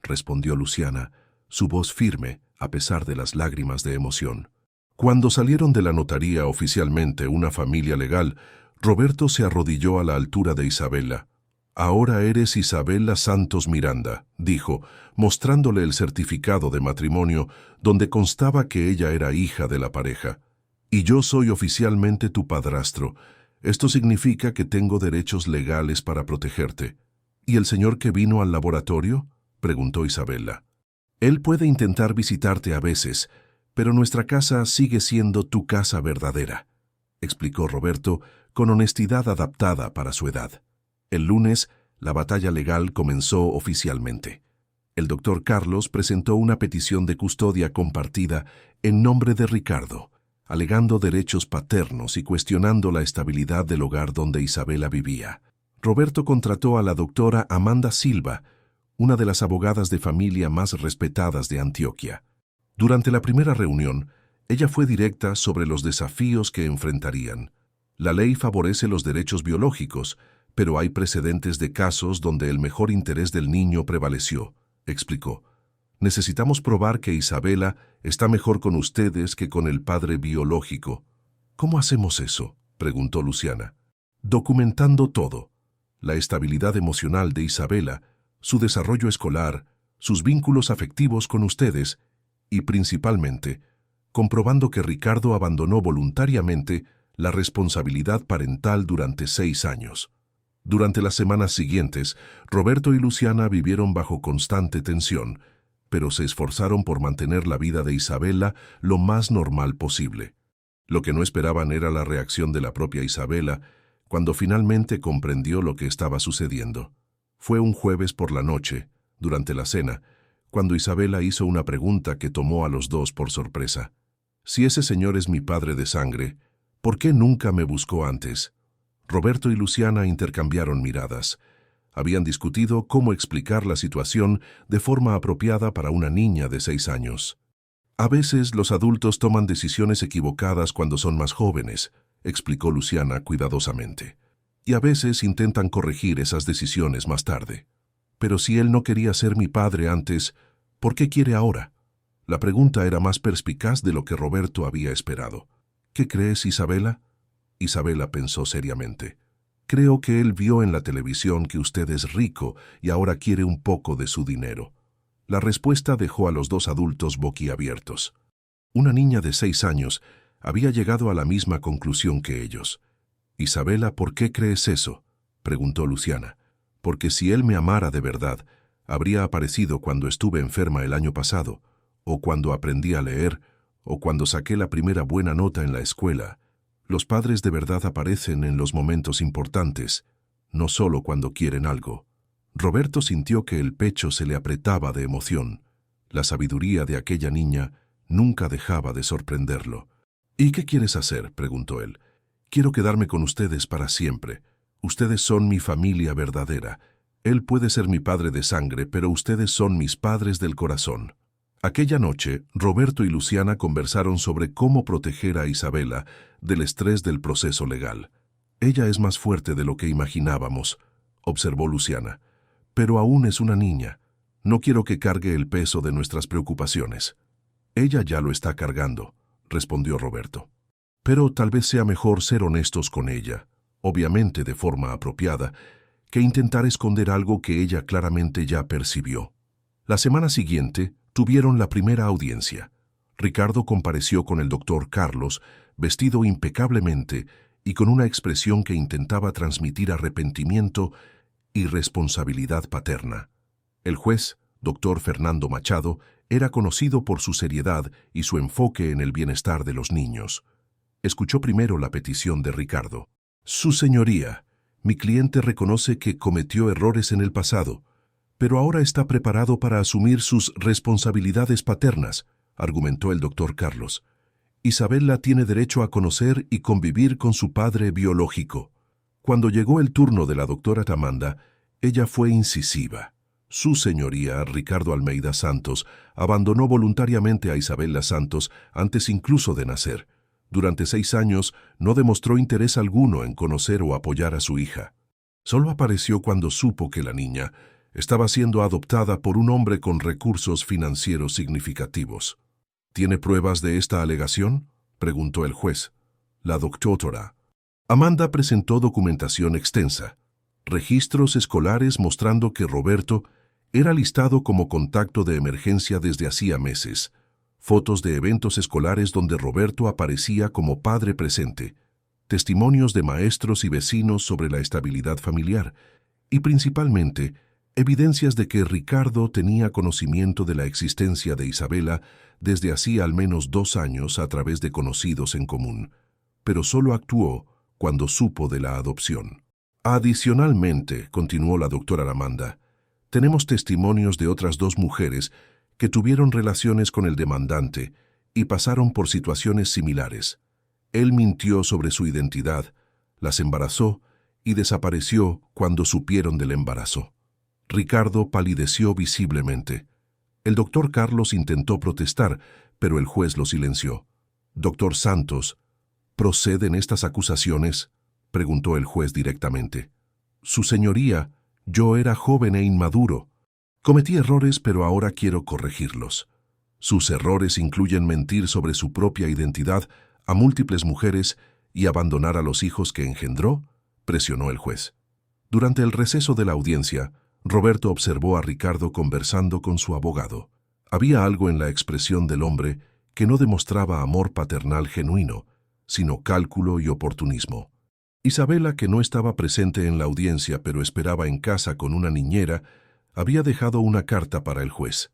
respondió Luciana, su voz firme a pesar de las lágrimas de emoción. Cuando salieron de la notaría oficialmente una familia legal, Roberto se arrodilló a la altura de Isabela. «Ahora eres Isabela Santos Miranda», dijo, mostrándole el certificado de matrimonio donde constaba que ella era hija de la pareja. «Y yo soy oficialmente tu padrastro. Esto significa que tengo derechos legales para protegerte». «¿Y el señor que vino al laboratorio?», preguntó Isabela. «Él puede intentar visitarte a veces, pero nuestra casa sigue siendo tu casa verdadera», explicó Roberto con honestidad adaptada para su edad. El lunes, la batalla legal comenzó oficialmente. El doctor Carlos presentó una petición de custodia compartida en nombre de Ricardo, alegando derechos paternos y cuestionando la estabilidad del hogar donde Isabela vivía. Roberto contrató a la doctora Amanda Silva, una de las abogadas de familia más respetadas de Antioquia. Durante la primera reunión, ella fue directa sobre los desafíos que enfrentarían. La ley favorece los derechos biológicos, pero hay precedentes de casos donde el mejor interés del niño prevaleció, explicó. Necesitamos probar que Isabela está mejor con ustedes que con el padre biológico. ¿Cómo hacemos eso?, preguntó Luciana. Documentando todo: la estabilidad emocional de Isabela, su desarrollo escolar, sus vínculos afectivos con ustedes y, principalmente, comprobando que Ricardo abandonó voluntariamente la responsabilidad parental durante 6 años. Durante las semanas siguientes, Roberto y Luciana vivieron bajo constante tensión, pero se esforzaron por mantener la vida de Isabela lo más normal posible. Lo que no esperaban era la reacción de la propia Isabela cuando finalmente comprendió lo que estaba sucediendo. Fue un jueves por la noche, durante la cena, cuando Isabela hizo una pregunta que tomó a los dos por sorpresa. «Si ese señor es mi padre de sangre, ¿por qué nunca me buscó antes?». Roberto y Luciana intercambiaron miradas. Habían discutido cómo explicar la situación de forma apropiada para una niña de 6 años. «A veces los adultos toman decisiones equivocadas cuando son más jóvenes», explicó Luciana cuidadosamente. «Y a veces intentan corregir esas decisiones más tarde. Pero si él no quería ser mi padre antes, ¿por qué quiere ahora?». La pregunta era más perspicaz de lo que Roberto había esperado. «¿Qué crees, Isabela?». Isabela pensó seriamente. «Creo que él vio en la televisión que usted es rico y ahora quiere un poco de su dinero». La respuesta dejó a los dos adultos boquiabiertos. Una niña de 6 años había llegado a la misma conclusión que ellos. «Isabela, ¿por qué crees eso?», preguntó Luciana. «Porque si él me amara de verdad, habría aparecido cuando estuve enferma el año pasado, o cuando aprendí a leer, o cuando saqué la primera buena nota en la escuela. Los padres de verdad aparecen en los momentos importantes, no solo cuando quieren algo». Roberto sintió que el pecho se le apretaba de emoción. La sabiduría de aquella niña nunca dejaba de sorprenderlo. «¿Y qué quieres hacer?», preguntó él. «Quiero quedarme con ustedes para siempre. Ustedes son mi familia verdadera. Él puede ser mi padre de sangre, pero ustedes son mis padres del corazón». Aquella noche, Roberto y Luciana conversaron sobre cómo proteger a Isabela del estrés del proceso legal. «Ella es más fuerte de lo que imaginábamos», observó Luciana. «Pero aún es una niña. No quiero que cargue el peso de nuestras preocupaciones». «Ella ya lo está cargando», respondió Roberto. «Pero tal vez sea mejor ser honestos con ella, obviamente de forma apropiada, que intentar esconder algo que ella claramente ya percibió». La semana siguiente tuvieron la primera audiencia. Ricardo compareció con el doctor Carlos, vestido impecablemente y con una expresión que intentaba transmitir arrepentimiento y responsabilidad paterna. El juez, doctor Fernando Machado, era conocido por su seriedad y su enfoque en el bienestar de los niños. Escuchó primero la petición de Ricardo. «Su señoría, mi cliente reconoce que cometió errores en el pasado, pero ahora está preparado para asumir sus responsabilidades paternas», argumentó el doctor Carlos. «Isabela tiene derecho a conocer y convivir con su padre biológico». Cuando llegó el turno de la doctora Tamanda, ella fue incisiva. «Su señoría, Ricardo Almeida Santos, abandonó voluntariamente a Isabela Santos antes incluso de nacer. Durante 6 años no demostró interés alguno en conocer o apoyar a su hija. Solo apareció cuando supo que la niña estaba siendo adoptada por un hombre con recursos financieros significativos». «¿Tiene pruebas de esta alegación?», preguntó el juez. La doctora Amanda presentó documentación extensa, registros escolares mostrando que Roberto era listado como contacto de emergencia desde hacía meses, fotos de eventos escolares donde Roberto aparecía como padre presente, testimonios de maestros y vecinos sobre la estabilidad familiar y, principalmente, evidencias de que Ricardo tenía conocimiento de la existencia de Isabela desde hacía al menos 2 años a través de conocidos en común, pero solo actuó cuando supo de la adopción. «Adicionalmente», continuó la doctora Amanda, «tenemos testimonios de otras 2 mujeres que tuvieron relaciones con el demandante y pasaron por situaciones similares. Él mintió sobre su identidad, las embarazó y desapareció cuando supieron del embarazo». Ricardo palideció visiblemente. El doctor Carlos intentó protestar, pero el juez lo silenció. «Doctor Santos, ¿proceden estas acusaciones?», preguntó el juez directamente. «Su señoría, yo era joven e inmaduro. Cometí errores, pero ahora quiero corregirlos. Sus errores incluyen mentir sobre su propia identidad a múltiples mujeres y abandonar a los hijos que engendró», presionó el juez. Durante el receso de la audiencia, Roberto observó a Ricardo conversando con su abogado. Había algo en la expresión del hombre que no demostraba amor paternal genuino, sino cálculo y oportunismo. Isabela, que no estaba presente en la audiencia pero esperaba en casa con una niñera, había dejado una carta para el juez.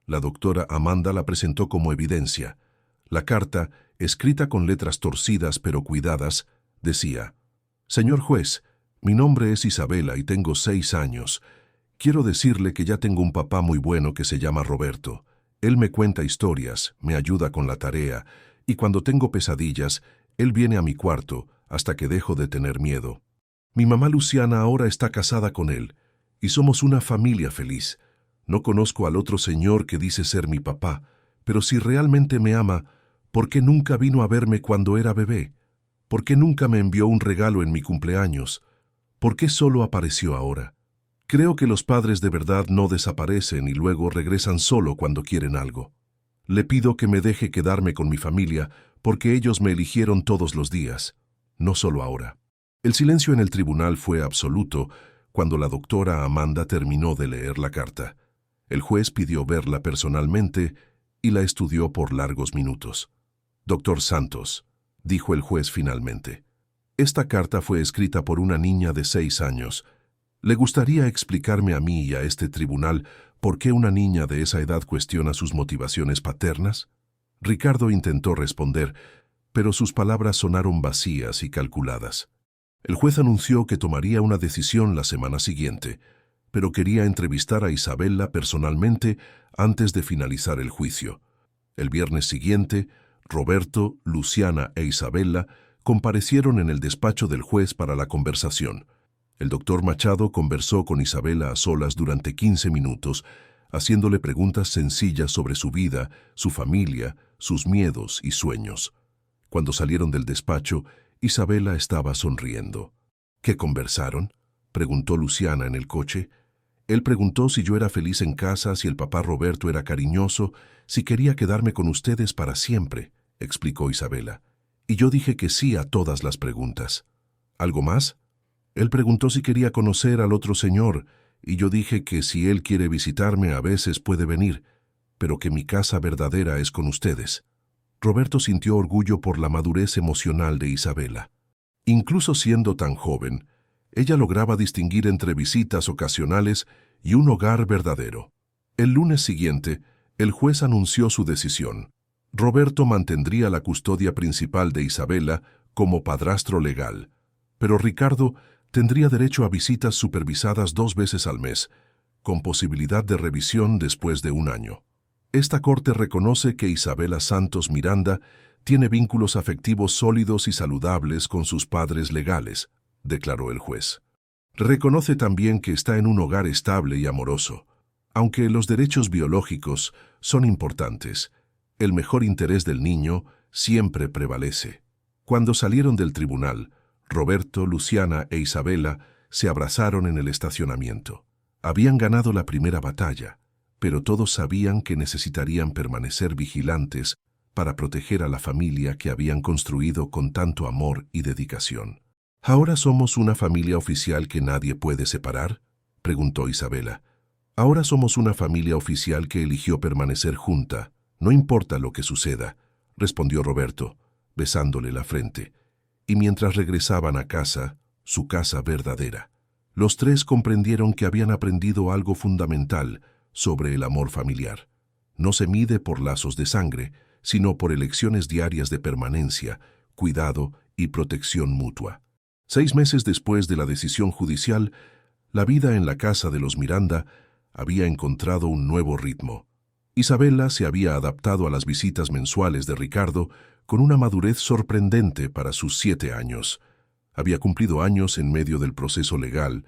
La doctora Amanda la presentó como evidencia. La carta, escrita con letras torcidas pero cuidadas, decía: «Señor juez, mi nombre es Isabela y tengo 6 años. Quiero decirle que ya tengo un papá muy bueno que se llama Roberto. Él me cuenta historias, me ayuda con la tarea, y cuando tengo pesadillas, él viene a mi cuarto hasta que dejo de tener miedo. Mi mamá Luciana ahora está casada con él, y somos una familia feliz. No conozco al otro señor que dice ser mi papá, pero si realmente me ama, ¿por qué nunca vino a verme cuando era bebé? ¿Por qué nunca me envió un regalo en mi cumpleaños? ¿Por qué solo apareció ahora? Creo que los padres de verdad no desaparecen y luego regresan solo cuando quieren algo. Le pido que me deje quedarme con mi familia porque ellos me eligieron todos los días, no solo ahora». El silencio en el tribunal fue absoluto cuando la doctora Amanda terminó de leer la carta. El juez pidió verla personalmente y la estudió por largos minutos. «Doctor Santos», dijo el juez finalmente, «esta carta fue escrita por una niña de 6 años. ¿Le gustaría explicarme a mí y a este tribunal por qué una niña de esa edad cuestiona sus motivaciones paternas?» Ricardo intentó responder, pero sus palabras sonaron vacías y calculadas. El juez anunció que tomaría una decisión la semana siguiente, pero quería entrevistar a Isabela personalmente antes de finalizar el juicio. El viernes siguiente, Roberto, Luciana e Isabela comparecieron en el despacho del juez para la conversación. El doctor Machado conversó con Isabela a solas durante 15 minutos, haciéndole preguntas sencillas sobre su vida, su familia, sus miedos y sueños. Cuando salieron del despacho, Isabela estaba sonriendo. «¿Qué conversaron?», preguntó Luciana en el coche. «Él preguntó si yo era feliz en casa, si el papá Roberto era cariñoso, si quería quedarme con ustedes para siempre», explicó Isabela. «Y yo dije que sí a todas las preguntas». «¿Algo más?». «Él preguntó si quería conocer al otro señor, y yo dije que si él quiere visitarme a veces puede venir, pero que mi casa verdadera es con ustedes». Roberto sintió orgullo por la madurez emocional de Isabela. Incluso siendo tan joven, ella lograba distinguir entre visitas ocasionales y un hogar verdadero. El lunes siguiente, el juez anunció su decisión. Roberto mantendría la custodia principal de Isabela como padrastro legal, pero Ricardo tendría derecho a visitas supervisadas 2 veces al mes, con posibilidad de revisión después de 1 año. Esta corte reconoce que Isabela Santos Miranda tiene vínculos afectivos sólidos y saludables con sus padres legales, declaró el juez. Reconoce también que está en un hogar estable y amoroso. Aunque los derechos biológicos son importantes, el mejor interés del niño siempre prevalece. Cuando salieron del tribunal, Roberto, Luciana e Isabela se abrazaron en el estacionamiento. Habían ganado la primera batalla, pero todos sabían que necesitarían permanecer vigilantes para proteger a la familia que habían construido con tanto amor y dedicación. «¿Ahora somos una familia oficial que nadie puede separar?», preguntó Isabela. «Ahora somos una familia oficial que eligió permanecer junta, no importa lo que suceda», respondió Roberto, besándole la frente. Y mientras regresaban a casa, su casa verdadera, los tres comprendieron que habían aprendido algo fundamental sobre el amor familiar. No se mide por lazos de sangre, sino por elecciones diarias de permanencia, cuidado y protección mutua. 6 meses después de la decisión judicial, la vida en la casa de los Miranda había encontrado un nuevo ritmo. Isabela se había adaptado a las visitas mensuales de Ricardo con una madurez sorprendente para sus 7 años. Había cumplido años en medio del proceso legal,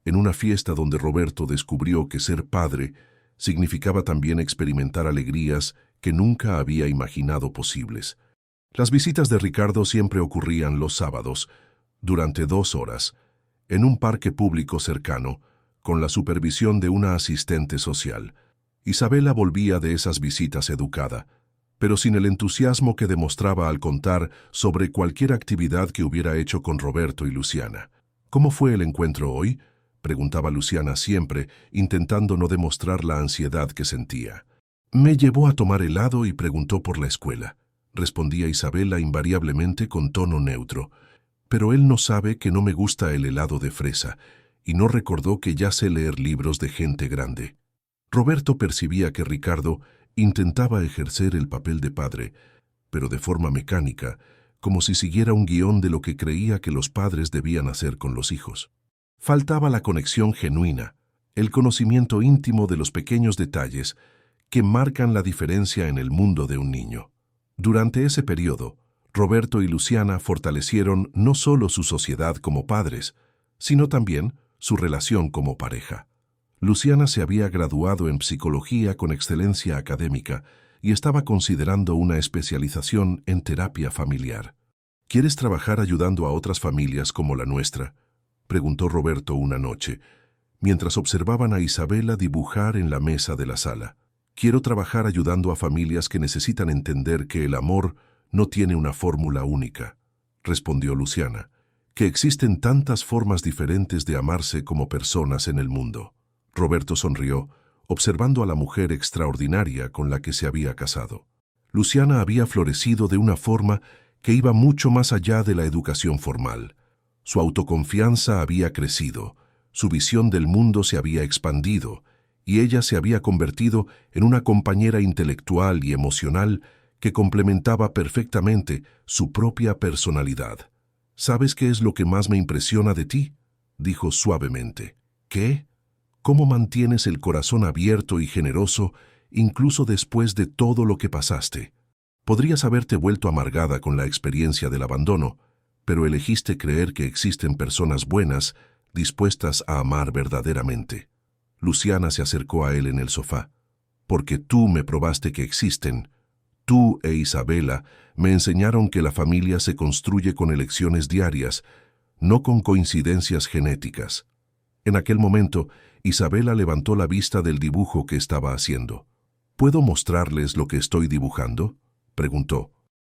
en una fiesta donde Roberto descubrió que ser padre significaba también experimentar alegrías que nunca había imaginado posibles. Las visitas de Ricardo siempre ocurrían los sábados, durante 2 horas, en un parque público cercano, con la supervisión de una asistente social. Isabela volvía de esas visitas educada, pero sin el entusiasmo que demostraba al contar sobre cualquier actividad que hubiera hecho con Roberto y Luciana. «¿Cómo fue el encuentro hoy?», preguntaba Luciana siempre, intentando no demostrar la ansiedad que sentía. «Me llevó a tomar helado y preguntó por la escuela», respondía Isabela invariablemente con tono neutro. «Pero él no sabe que no me gusta el helado de fresa, y no recordó que ya sé leer libros de gente grande». Roberto percibía que Ricardo intentaba ejercer el papel de padre, pero de forma mecánica, como si siguiera un guión de lo que creía que los padres debían hacer con los hijos. Faltaba la conexión genuina, el conocimiento íntimo de los pequeños detalles que marcan la diferencia en el mundo de un niño. Durante ese periodo, Roberto y Luciana fortalecieron no solo su sociedad como padres, sino también su relación como pareja. Luciana se había graduado en psicología con excelencia académica y estaba considerando una especialización en terapia familiar. «¿Quieres trabajar ayudando a otras familias como la nuestra?», preguntó Roberto una noche, mientras observaban a Isabela dibujar en la mesa de la sala. «Quiero trabajar ayudando a familias que necesitan entender que el amor no tiene una fórmula única», respondió Luciana, «que existen tantas formas diferentes de amarse como personas en el mundo». Roberto sonrió, observando a la mujer extraordinaria con la que se había casado. Luciana había florecido de una forma que iba mucho más allá de la educación formal. Su autoconfianza había crecido, su visión del mundo se había expandido, y ella se había convertido en una compañera intelectual y emocional que complementaba perfectamente su propia personalidad. ¿Sabes qué es lo que más me impresiona de ti?, dijo suavemente. ¿Qué? ¿Cómo mantienes el corazón abierto y generoso incluso después de todo lo que pasaste? Podrías haberte vuelto amargada con la experiencia del abandono, pero elegiste creer que existen personas buenas dispuestas a amar verdaderamente. Luciana se acercó a él en el sofá. Porque tú me probaste que existen. Tú e Isabela me enseñaron que la familia se construye con elecciones diarias, no con coincidencias genéticas. En aquel momento, Isabela levantó la vista del dibujo que estaba haciendo. ¿Puedo mostrarles lo que estoy dibujando?, preguntó.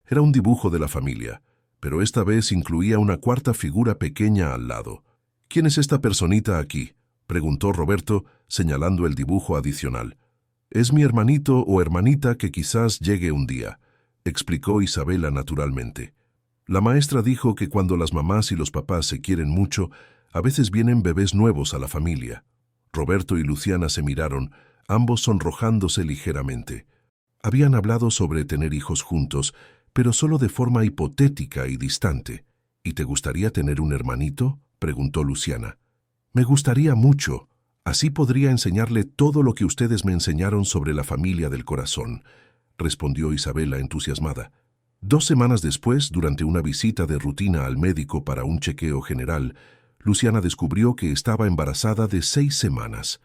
Era un dibujo de la familia, pero esta vez incluía una cuarta figura pequeña al lado. ¿Quién es esta personita aquí?, preguntó Roberto, señalando el dibujo adicional. Es mi hermanito o hermanita que quizás llegue un día, explicó Isabela naturalmente. La maestra dijo que cuando las mamás y los papás se quieren mucho, a veces vienen bebés nuevos a la familia. Roberto y Luciana se miraron, ambos sonrojándose ligeramente. Habían hablado sobre tener hijos juntos, pero solo de forma hipotética y distante. ¿Y te gustaría tener un hermanito?, preguntó Luciana. Me gustaría mucho. Así podría enseñarle todo lo que ustedes me enseñaron sobre la familia del corazón, respondió Isabela entusiasmada. 2 semanas después, durante una visita de rutina al médico para un chequeo general, Luciana descubrió que estaba embarazada de 6 semanas.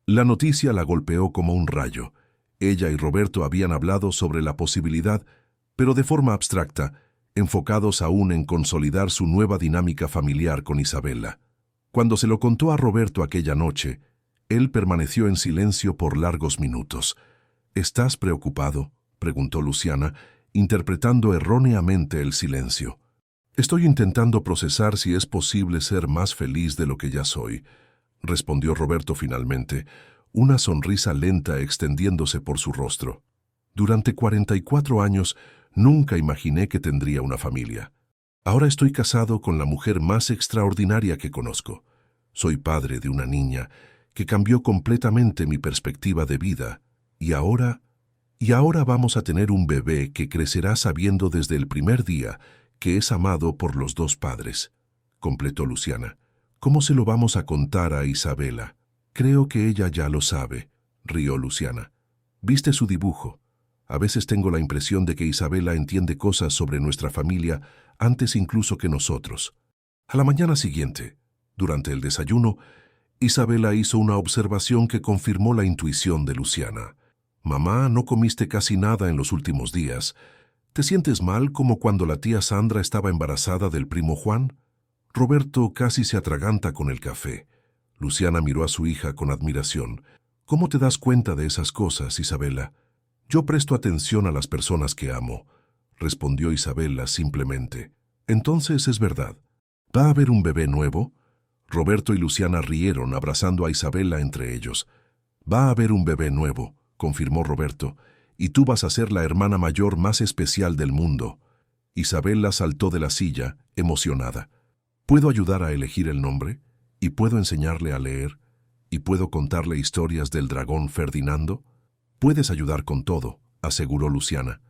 La noticia la golpeó como un rayo. Ella y Roberto habían hablado sobre la posibilidad, pero de forma abstracta, enfocados aún en consolidar su nueva dinámica familiar con Isabela. Cuando se lo contó a Roberto aquella noche, él permaneció en silencio por largos minutos. ¿Estás preocupado?, preguntó Luciana, interpretando erróneamente el silencio. Estoy intentando procesar si es posible ser más feliz de lo que ya soy, respondió Roberto finalmente, una sonrisa lenta extendiéndose por su rostro. Durante 44 años nunca imaginé que tendría una familia. Ahora estoy casado con la mujer más extraordinaria que conozco. Soy padre de una niña que cambió completamente mi perspectiva de vida, y ahora vamos a tener un bebé que crecerá sabiendo desde el primer día que es amado por los 2 padres, completó Luciana. ¿Cómo se lo vamos a contar a Isabela? Creo que ella ya lo sabe, rió Luciana. ¿Viste su dibujo? A veces tengo la impresión de que Isabela entiende cosas sobre nuestra familia antes incluso que nosotros. A la mañana siguiente, durante el desayuno, Isabela hizo una observación que confirmó la intuición de Luciana. Mamá, no comiste casi nada en los últimos días. ¿Te sientes mal como cuando la tía Sandra estaba embarazada del primo Juan? Roberto casi se atraganta con el café. Luciana miró a su hija con admiración. ¿Cómo te das cuenta de esas cosas, Isabela? Yo presto atención a las personas que amo, respondió Isabela simplemente. Entonces es verdad. ¿Va a haber un bebé nuevo? Roberto y Luciana rieron, abrazando a Isabela entre ellos. Va a haber un bebé nuevo, confirmó Roberto, y tú vas a ser la hermana mayor más especial del mundo. Isabela saltó de la silla, emocionada. ¿Puedo ayudar a elegir el nombre? ¿Y puedo enseñarle a leer? ¿Y puedo contarle historias del dragón Ferdinando? Puedes ayudar con todo, aseguró Luciana.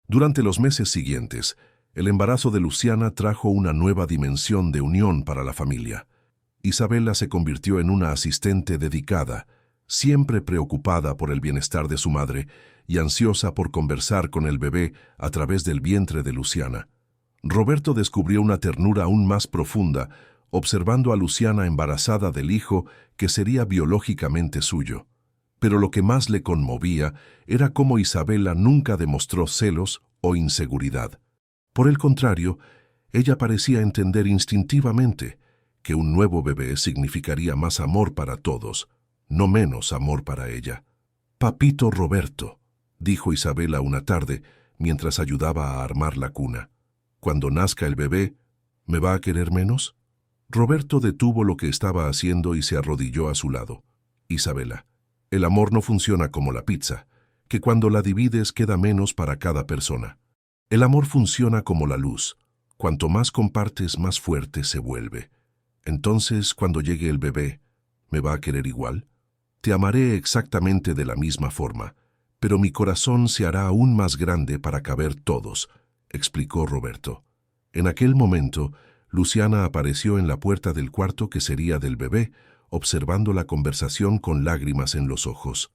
Durante los meses siguientes, el embarazo de Luciana trajo una nueva dimensión de unión para la familia. Isabela se convirtió en una asistente dedicada, siempre preocupada por el bienestar de su madre y ansiosa por conversar con el bebé a través del vientre de Luciana. Roberto descubrió una ternura aún más profunda, observando a Luciana embarazada del hijo que sería biológicamente suyo. Pero lo que más le conmovía era cómo Isabela nunca demostró celos o inseguridad. Por el contrario, ella parecía entender instintivamente que un nuevo bebé significaría más amor para todos, no menos amor para ella. «Papito Roberto», dijo Isabela una tarde mientras ayudaba a armar la cuna. «Cuando nazca el bebé, ¿me va a querer menos?» Roberto detuvo lo que estaba haciendo y se arrodilló a su lado. «Isabela, El amor no funciona como la pizza, que cuando la divides queda menos para cada persona. El amor funciona como la luz. Cuanto más compartes, más fuerte se vuelve. Entonces, cuando llegue el bebé, ¿me va a querer igual? Te amaré exactamente de la misma forma, pero mi corazón se hará aún más grande para caber todos, explicó Roberto. En aquel momento, Luciana apareció en la puerta del cuarto que sería del bebé, observando la conversación con lágrimas en los ojos.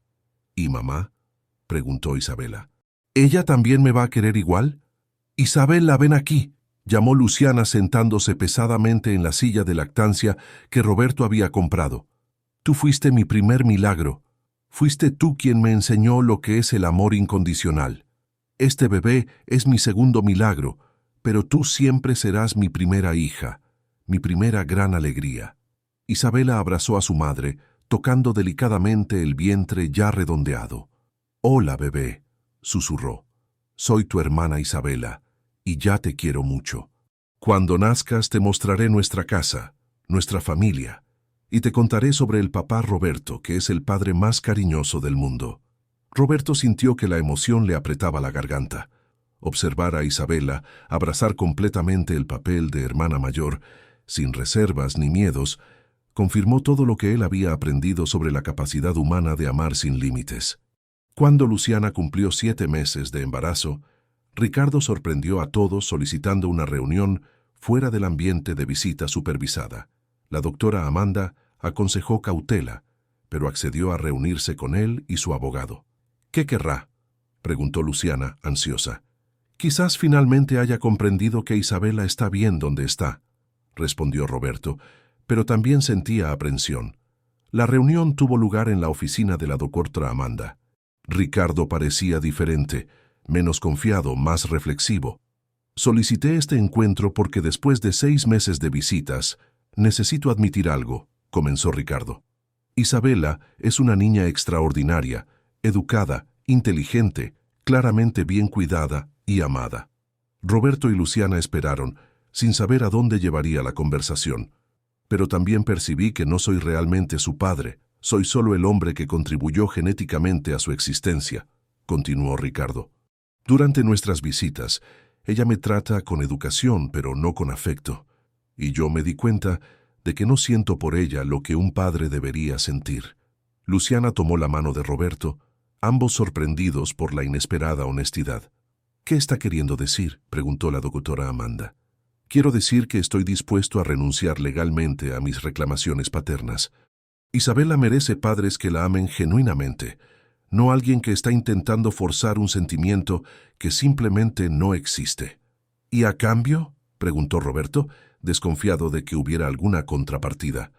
¿Y mamá?, preguntó Isabela. ¿Ella también me va a querer igual? Isabela, ven aquí, llamó Luciana sentándose pesadamente en la silla de lactancia que Roberto había comprado. Tú fuiste mi primer milagro. Fuiste tú quien me enseñó lo que es el amor incondicional. Este bebé es mi segundo milagro, pero tú siempre serás mi primera hija, mi primera gran alegría. Isabela abrazó a su madre, tocando delicadamente el vientre ya redondeado. Hola, bebé, susurró. Soy tu hermana Isabela, y ya te quiero mucho. Cuando nazcas te mostraré nuestra casa, nuestra familia, y te contaré sobre el papá Roberto, que es el padre más cariñoso del mundo. Roberto sintió que la emoción le apretaba la garganta. Observar a Isabela abrazar completamente el papel de hermana mayor, sin reservas ni miedos, confirmó todo lo que él había aprendido sobre la capacidad humana de amar sin límites. Cuando Luciana cumplió 7 meses de embarazo, Ricardo sorprendió a todos solicitando una reunión fuera del ambiente de visita supervisada. La doctora Amanda aconsejó cautela, pero accedió a reunirse con él y su abogado. ¿Qué querrá?, preguntó Luciana, ansiosa. Quizás finalmente haya comprendido que Isabela está bien donde está, respondió Roberto, pero también sentía aprensión. La reunión tuvo lugar en la oficina de la doctora Amanda. Ricardo parecía diferente, menos confiado, más reflexivo. Solicité este encuentro porque después de 6 meses de visitas, necesito admitir algo, comenzó Ricardo. Isabela es una niña extraordinaria, educada, inteligente, claramente bien cuidada y amada. Roberto y Luciana esperaron, sin saber a dónde llevaría la conversación. Pero también percibí que no soy realmente su padre, soy solo el hombre que contribuyó genéticamente a su existencia, continuó Ricardo. Durante nuestras visitas, ella me trata con educación, pero no con afecto, y yo me di cuenta de que no siento por ella lo que un padre debería sentir. Luciana tomó la mano de Roberto, ambos sorprendidos por la inesperada honestidad. ¿Qué está queriendo decir?, preguntó la doctora Amanda. Quiero decir que estoy dispuesto a renunciar legalmente a mis reclamaciones paternas. Isabela merece padres que la amen genuinamente, no alguien que está intentando forzar un sentimiento que simplemente no existe. ¿Y a cambio?, preguntó Roberto, desconfiado de que hubiera alguna contrapartida.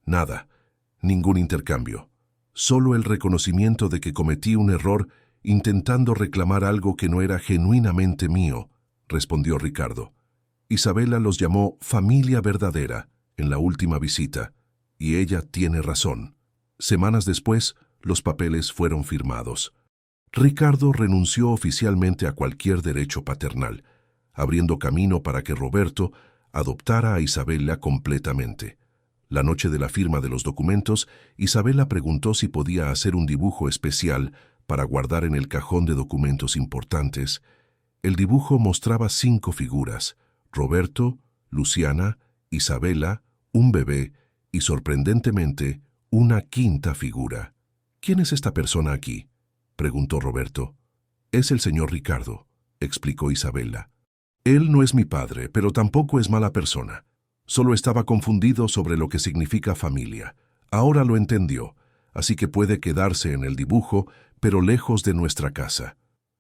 Nada, ningún intercambio. Solo el reconocimiento de que cometí un error intentando reclamar algo que no era genuinamente mío, respondió Ricardo. Isabela los llamó familia verdadera en la última visita, y ella tiene razón. Semanas después, los papeles fueron firmados. Ricardo renunció oficialmente a cualquier derecho paternal, abriendo camino para que Roberto adoptara a Isabela completamente. La noche de la firma de los documentos, Isabela preguntó si podía hacer un dibujo especial para guardar en el cajón de documentos importantes. El dibujo mostraba 5 figuras: Roberto, Luciana, Isabela, un bebé y, sorprendentemente, una 5ª figura. ¿Quién es esta persona aquí?, preguntó Roberto. Es el señor Ricardo, explicó Isabela. Él no es mi padre, pero tampoco es mala persona. Solo estaba confundido sobre lo que significa familia. Ahora lo entendió, así que puede quedarse en el dibujo, pero lejos de nuestra casa.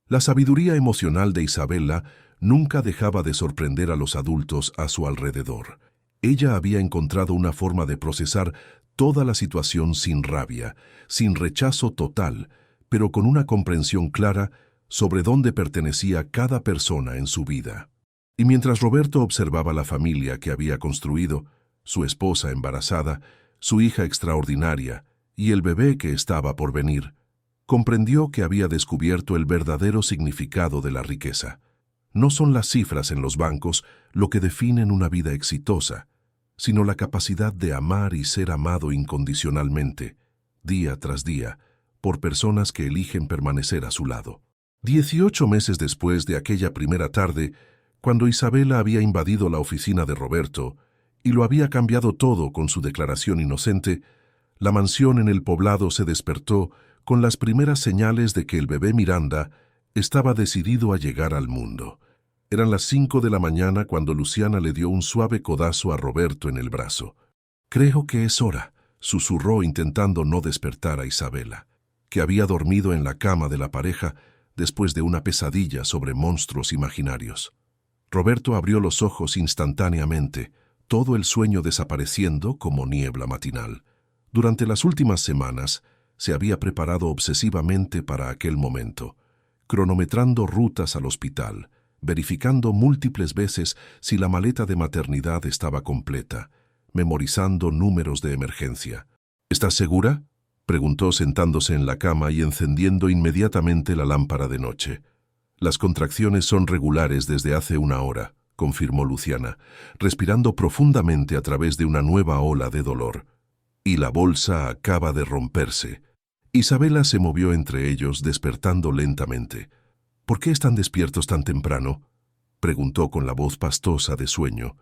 La sabiduría emocional de Isabela nunca dejaba de sorprender a los adultos a su alrededor. Ella había encontrado una forma de procesar toda la situación sin rabia, sin rechazo total, pero con una comprensión clara sobre dónde pertenecía cada persona en su vida. Y mientras Roberto observaba la familia que había construido, su esposa embarazada, su hija extraordinaria y el bebé que estaba por venir, comprendió que había descubierto el verdadero significado de la riqueza. No son las cifras en los bancos lo que definen una vida exitosa, sino la capacidad de amar y ser amado incondicionalmente, día tras día, por personas que eligen permanecer a su lado. 18 meses después de aquella primera tarde, cuando Isabela había invadido la oficina de Roberto y lo había cambiado todo con su declaración inocente, la mansión en el poblado se despertó con las primeras señales de que el bebé Miranda estaba decidido a llegar al mundo. Eran las 5 de la mañana cuando Luciana le dio un suave codazo a Roberto en el brazo. «Creo que es hora», susurró intentando no despertar a Isabela, que había dormido en la cama de la pareja después de una pesadilla sobre monstruos imaginarios. Roberto abrió los ojos instantáneamente, todo el sueño desapareciendo como niebla matinal. Durante las últimas semanas se había preparado obsesivamente para aquel momento, cronometrando rutas al hospital, verificando múltiples veces si la maleta de maternidad estaba completa, memorizando números de emergencia. «¿Estás segura?», preguntó sentándose en la cama y encendiendo inmediatamente la lámpara de noche. «Las contracciones son regulares desde hace una hora», confirmó Luciana, respirando profundamente a través de una nueva ola de dolor. «Y la bolsa acaba de romperse». Isabela se movió entre ellos, despertando lentamente. «¿Por qué están despiertos tan temprano?», preguntó con la voz pastosa de sueño.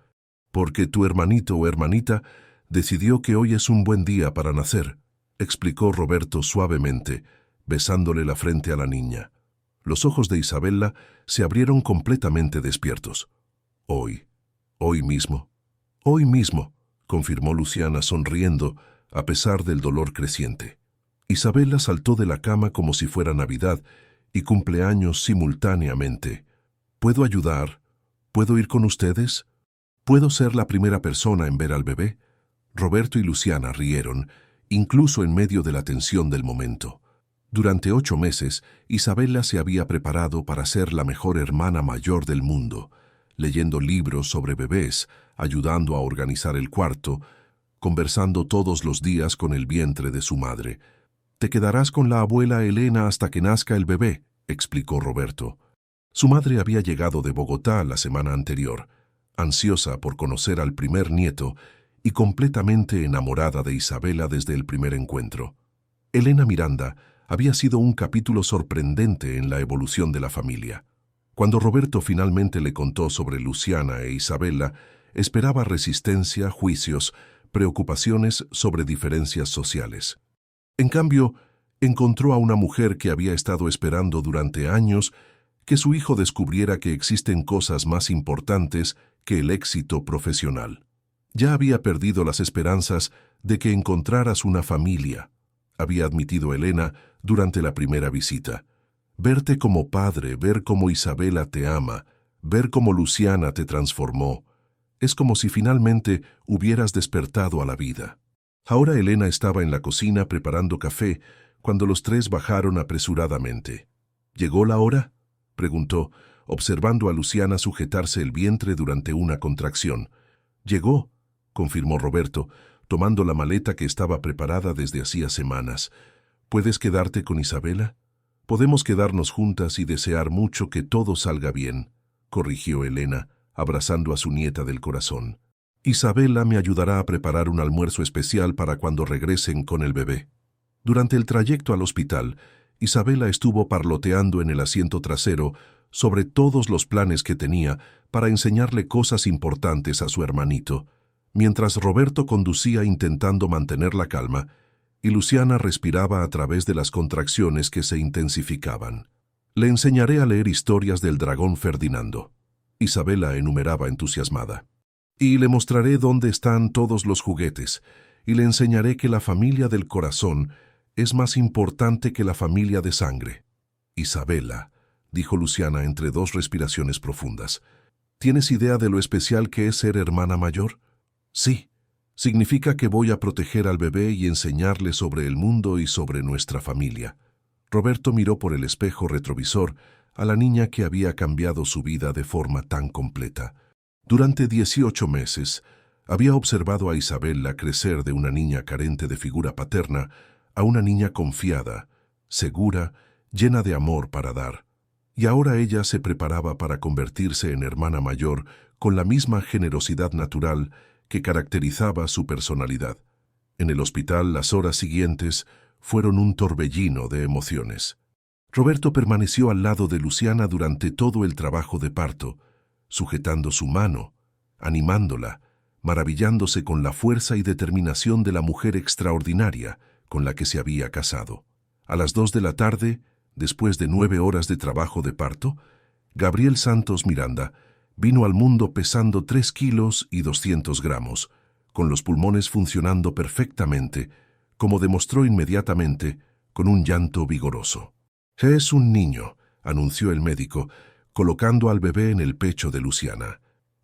«Porque tu hermanito o hermanita decidió que hoy es un buen día para nacer», explicó Roberto suavemente, besándole la frente a la niña. Los ojos de Isabela se abrieron completamente despiertos. «Hoy mismo», confirmó Luciana sonriendo a pesar del dolor creciente. Isabela saltó de la cama como si fuera Navidad y cumpleaños simultáneamente. «¿Puedo ayudar? ¿Puedo ir con ustedes? ¿Puedo ser la primera persona en ver al bebé?». Roberto y Luciana rieron, incluso en medio de la tensión del momento. Durante 8 meses, Isabela se había preparado para ser la mejor hermana mayor del mundo, leyendo libros sobre bebés, ayudando a organizar el cuarto, conversando todos los días con el vientre de su madre. «Te quedarás con la abuela Elena hasta que nazca el bebé», explicó Roberto. Su madre había llegado de Bogotá la semana anterior, ansiosa por conocer al primer nieto y completamente enamorada de Isabela desde el primer encuentro. Elena Miranda había sido un capítulo sorprendente en la evolución de la familia. Cuando Roberto finalmente le contó sobre Luciana e Isabela, esperaba resistencia, juicios, preocupaciones sobre diferencias sociales. En cambio, encontró a una mujer que había estado esperando durante años que su hijo descubriera que existen cosas más importantes que el éxito profesional. Ya había perdido las esperanzas de que encontraras una familia, había admitido Elena durante la primera visita. Verte como padre, ver cómo Isabela te ama, ver cómo Luciana te transformó, es como si finalmente hubieras despertado a la vida. Ahora Elena estaba en la cocina preparando café cuando los tres bajaron apresuradamente. «¿Llegó la hora?», preguntó, observando a Luciana sujetarse el vientre durante una contracción. «Llegó», confirmó Roberto, tomando la maleta que estaba preparada desde hacía semanas. «¿Puedes quedarte con Isabela? Podemos quedarnos juntas y desear mucho que todo salga bien», corrigió Elena, abrazando a su nieta del corazón. «Isabela me ayudará a preparar un almuerzo especial para cuando regresen con el bebé». Durante el trayecto al hospital, Isabela estuvo parloteando en el asiento trasero sobre todos los planes que tenía para enseñarle cosas importantes a su hermanito, mientras Roberto conducía intentando mantener la calma y Luciana respiraba a través de las contracciones que se intensificaban. «Le enseñaré a leer historias del dragón Ferdinando», Isabela enumeraba entusiasmada. «Y le mostraré dónde están todos los juguetes, y le enseñaré que la familia del corazón es más importante que la familia de sangre». «Isabela», dijo Luciana entre 2 respiraciones profundas, «¿tienes idea de lo especial que es ser hermana mayor?». «Sí, significa que voy a proteger al bebé y enseñarle sobre el mundo y sobre nuestra familia». Roberto miró por el espejo retrovisor a la niña que había cambiado su vida de forma tan completa. Durante 18 meses, había observado a Isabela crecer de una niña carente de figura paterna a una niña confiada, segura, llena de amor para dar. Y ahora ella se preparaba para convertirse en hermana mayor con la misma generosidad natural que caracterizaba su personalidad. En el hospital, las horas siguientes fueron un torbellino de emociones. Roberto permaneció al lado de Luciana durante todo el trabajo de parto, sujetando su mano, animándola, maravillándose con la fuerza y determinación de la mujer extraordinaria con la que se había casado. A las 2 de la tarde, después de 9 horas de trabajo de parto, Gabriel Santos Miranda vino al mundo pesando 3 kilos y 200 gramos, con los pulmones funcionando perfectamente, como demostró inmediatamente con un llanto vigoroso. «Es un niño», anunció el médico, colocando al bebé en el pecho de Luciana.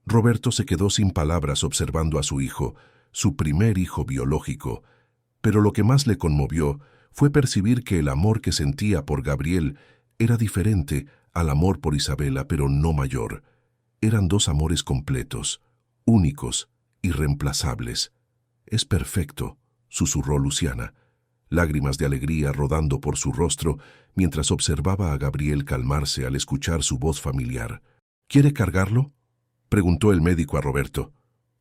Roberto se quedó sin palabras observando a su hijo, su primer hijo biológico, pero lo que más le conmovió fue percibir que el amor que sentía por Gabriel era diferente al amor por Isabela, pero no mayor. Eran 2 amores completos, únicos, irreemplazables. «Es perfecto», susurró Luciana, lágrimas de alegría rodando por su rostro mientras observaba a Gabriel calmarse al escuchar su voz familiar. «¿Quiere cargarlo?», preguntó el médico a Roberto.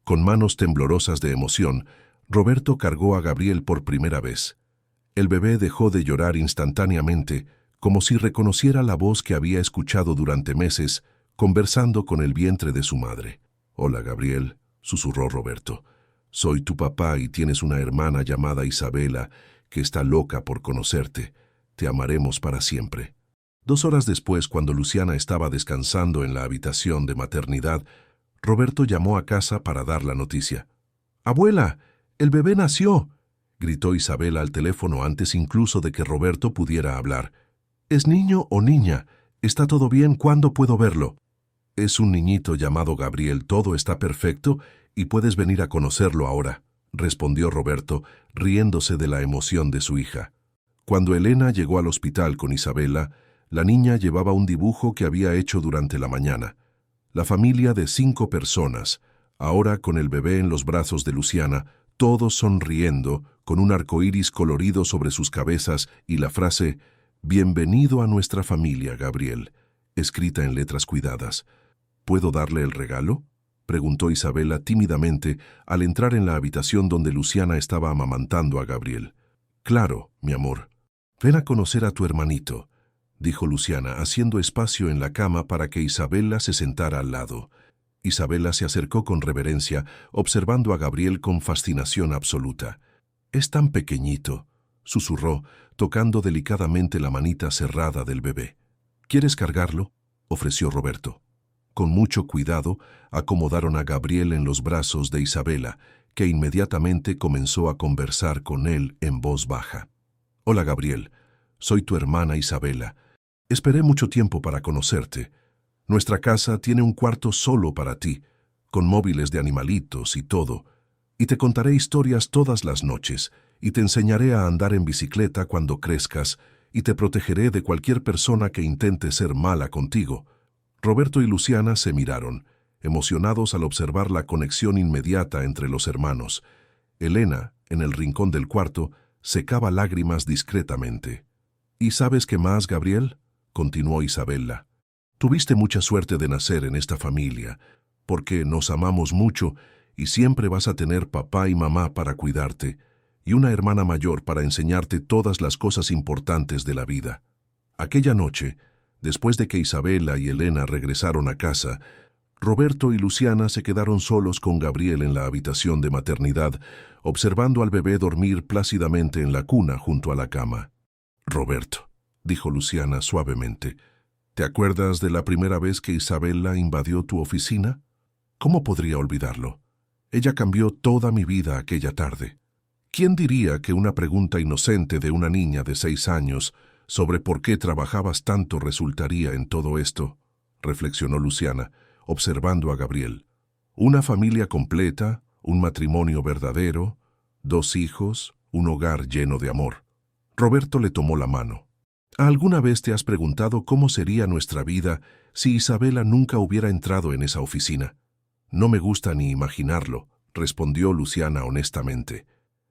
Con manos temblorosas de emoción, Roberto cargó a Gabriel por primera vez. El bebé dejó de llorar instantáneamente, como si reconociera la voz que había escuchado durante meses, conversando con el vientre de su madre. «Hola, Gabriel», susurró Roberto. «Soy tu papá y tienes una hermana llamada Isabela que está loca por conocerte. Te amaremos para siempre». 2 horas después, cuando Luciana estaba descansando en la habitación de maternidad, Roberto llamó a casa para dar la noticia. «¡Abuela, el bebé nació!», gritó Isabela al teléfono antes incluso de que Roberto pudiera hablar. «¿Es niño o niña? ¿Está todo bien? ¿Cuándo puedo verlo?». «Es un niñito llamado Gabriel, todo está perfecto y puedes venir a conocerlo ahora», respondió Roberto, riéndose de la emoción de su hija. Cuando Elena llegó al hospital con Isabela, la niña llevaba un dibujo que había hecho durante la mañana. La familia de 5 personas, ahora con el bebé en los brazos de Luciana, todos sonriendo, con un arcoíris colorido sobre sus cabezas y la frase «Bienvenido a nuestra familia, Gabriel», escrita en letras cuidadas. «¿Puedo darle el regalo?», preguntó Isabela tímidamente al entrar en la habitación donde Luciana estaba amamantando a Gabriel. «Claro, mi amor. Ven a conocer a tu hermanito», dijo Luciana, haciendo espacio en la cama para que Isabela se sentara al lado. Isabela se acercó con reverencia, observando a Gabriel con fascinación absoluta. «Es tan pequeñito», susurró, tocando delicadamente la manita cerrada del bebé. «¿Quieres cargarlo?», ofreció Roberto. Con mucho cuidado, acomodaron a Gabriel en los brazos de Isabela, que inmediatamente comenzó a conversar con él en voz baja. «Hola, Gabriel. Soy tu hermana Isabela. Esperé mucho tiempo para conocerte. Nuestra casa tiene un cuarto solo para ti, con móviles de animalitos y todo. Y te contaré historias todas las noches, y te enseñaré a andar en bicicleta cuando crezcas, y te protegeré de cualquier persona que intente ser mala contigo». Roberto y Luciana se miraron, emocionados al observar la conexión inmediata entre los hermanos. Elena, en el rincón del cuarto, secaba lágrimas discretamente. «¿Y sabes qué más, Gabriel?», continuó Isabela. «Tuviste mucha suerte de nacer en esta familia, porque nos amamos mucho y siempre vas a tener papá y mamá para cuidarte, y una hermana mayor para enseñarte todas las cosas importantes de la vida». Aquella noche, después de que Isabela y Elena regresaron a casa, Roberto y Luciana se quedaron solos con Gabriel en la habitación de maternidad, observando al bebé dormir plácidamente en la cuna junto a la cama. «Roberto», dijo Luciana suavemente, «¿te acuerdas de la primera vez que Isabela invadió tu oficina? ¿Cómo podría olvidarlo? Ella cambió toda mi vida aquella tarde. ¿Quién diría que una pregunta inocente de una niña de 6 años sobre por qué trabajabas tanto resultaría en todo esto?», reflexionó Luciana, observando a Gabriel. «Una familia completa, un matrimonio verdadero, 2 hijos, un hogar lleno de amor». Roberto le tomó la mano. «¿Alguna vez te has preguntado cómo sería nuestra vida si Isabela nunca hubiera entrado en esa oficina?». «No me gusta ni imaginarlo», respondió Luciana honestamente.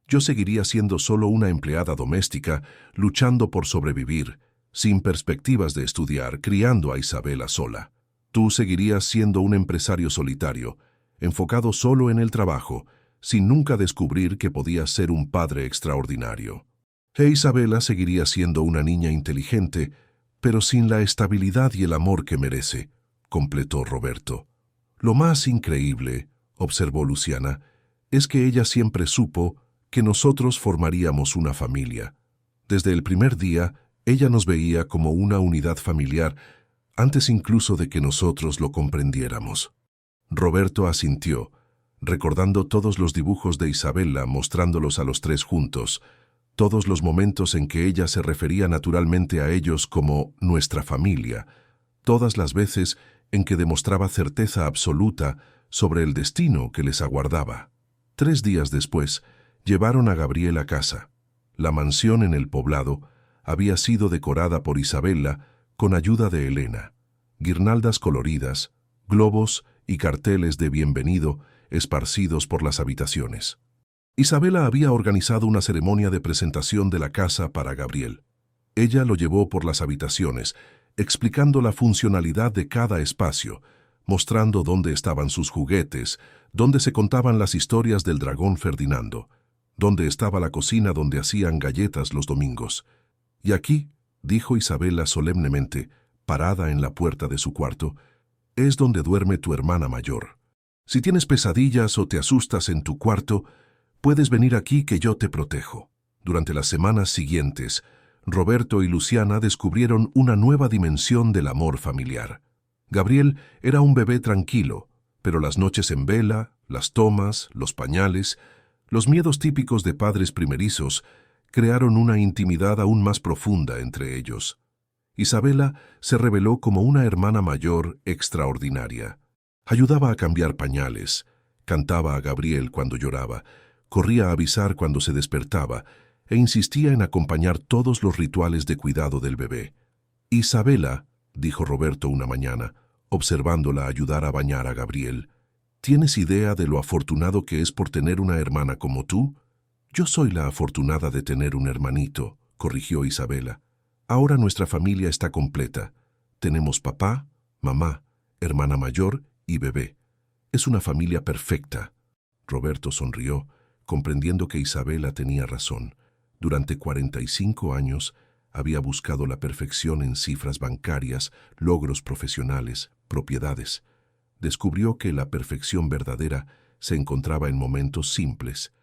«Yo seguiría siendo solo una empleada doméstica, luchando por sobrevivir, sin perspectivas de estudiar, criando a Isabela sola. Tú seguirías siendo un empresario solitario, enfocado solo en el trabajo, sin nunca descubrir que podías ser un padre extraordinario». E Isabela seguiría siendo una niña inteligente, pero sin la estabilidad y el amor que merece, completó Roberto. Lo más increíble, observó Luciana, es que ella siempre supo que nosotros formaríamos una familia. Desde el primer día, ella nos veía como una unidad familiar, antes incluso de que nosotros lo comprendiéramos. Roberto asintió, recordando todos los dibujos de Isabela mostrándolos a los tres juntos, todos los momentos en que ella se refería naturalmente a ellos como nuestra familia, todas las veces en que demostraba certeza absoluta sobre el destino que les aguardaba. 3 días después, llevaron a Gabriel a casa. La mansión en el poblado había sido decorada por Isabela con ayuda de Elena. Guirnaldas coloridas, globos y carteles de bienvenido esparcidos por las habitaciones. Isabela había organizado una ceremonia de presentación de la casa para Gabriel. Ella lo llevó por las habitaciones, explicando la funcionalidad de cada espacio, mostrando dónde estaban sus juguetes, dónde se contaban las historias del dragón Ferdinando, dónde estaba la cocina donde hacían galletas los domingos. Y aquí, dijo Isabela solemnemente, parada en la puerta de su cuarto, es donde duerme tu hermana mayor. Si tienes pesadillas o te asustas en tu cuarto, puedes venir aquí que yo te protejo. Durante las semanas siguientes, Roberto y Luciana descubrieron una nueva dimensión del amor familiar. Gabriel era un bebé tranquilo, pero las noches en vela, las tomas, los pañales, los miedos típicos de padres primerizos, crearon una intimidad aún más profunda entre ellos. Isabela se reveló como una hermana mayor extraordinaria. Ayudaba a cambiar pañales, cantaba a Gabriel cuando lloraba, corría a avisar cuando se despertaba e insistía en acompañar todos los rituales de cuidado del bebé. Isabela, dijo Roberto una mañana, observándola ayudar a bañar a Gabriel, ¿tienes idea de lo afortunado que es por tener una hermana como tú? Yo soy la afortunada de tener un hermanito, corrigió Isabela. Ahora nuestra familia está completa. Tenemos papá, mamá, hermana mayor y bebé. Es una familia perfecta. Roberto sonrió, comprendiendo que Isabela tenía razón. Durante 45 años había buscado la perfección en cifras bancarias, logros profesionales, propiedades. Descubrió que la perfección verdadera se encontraba en momentos simples.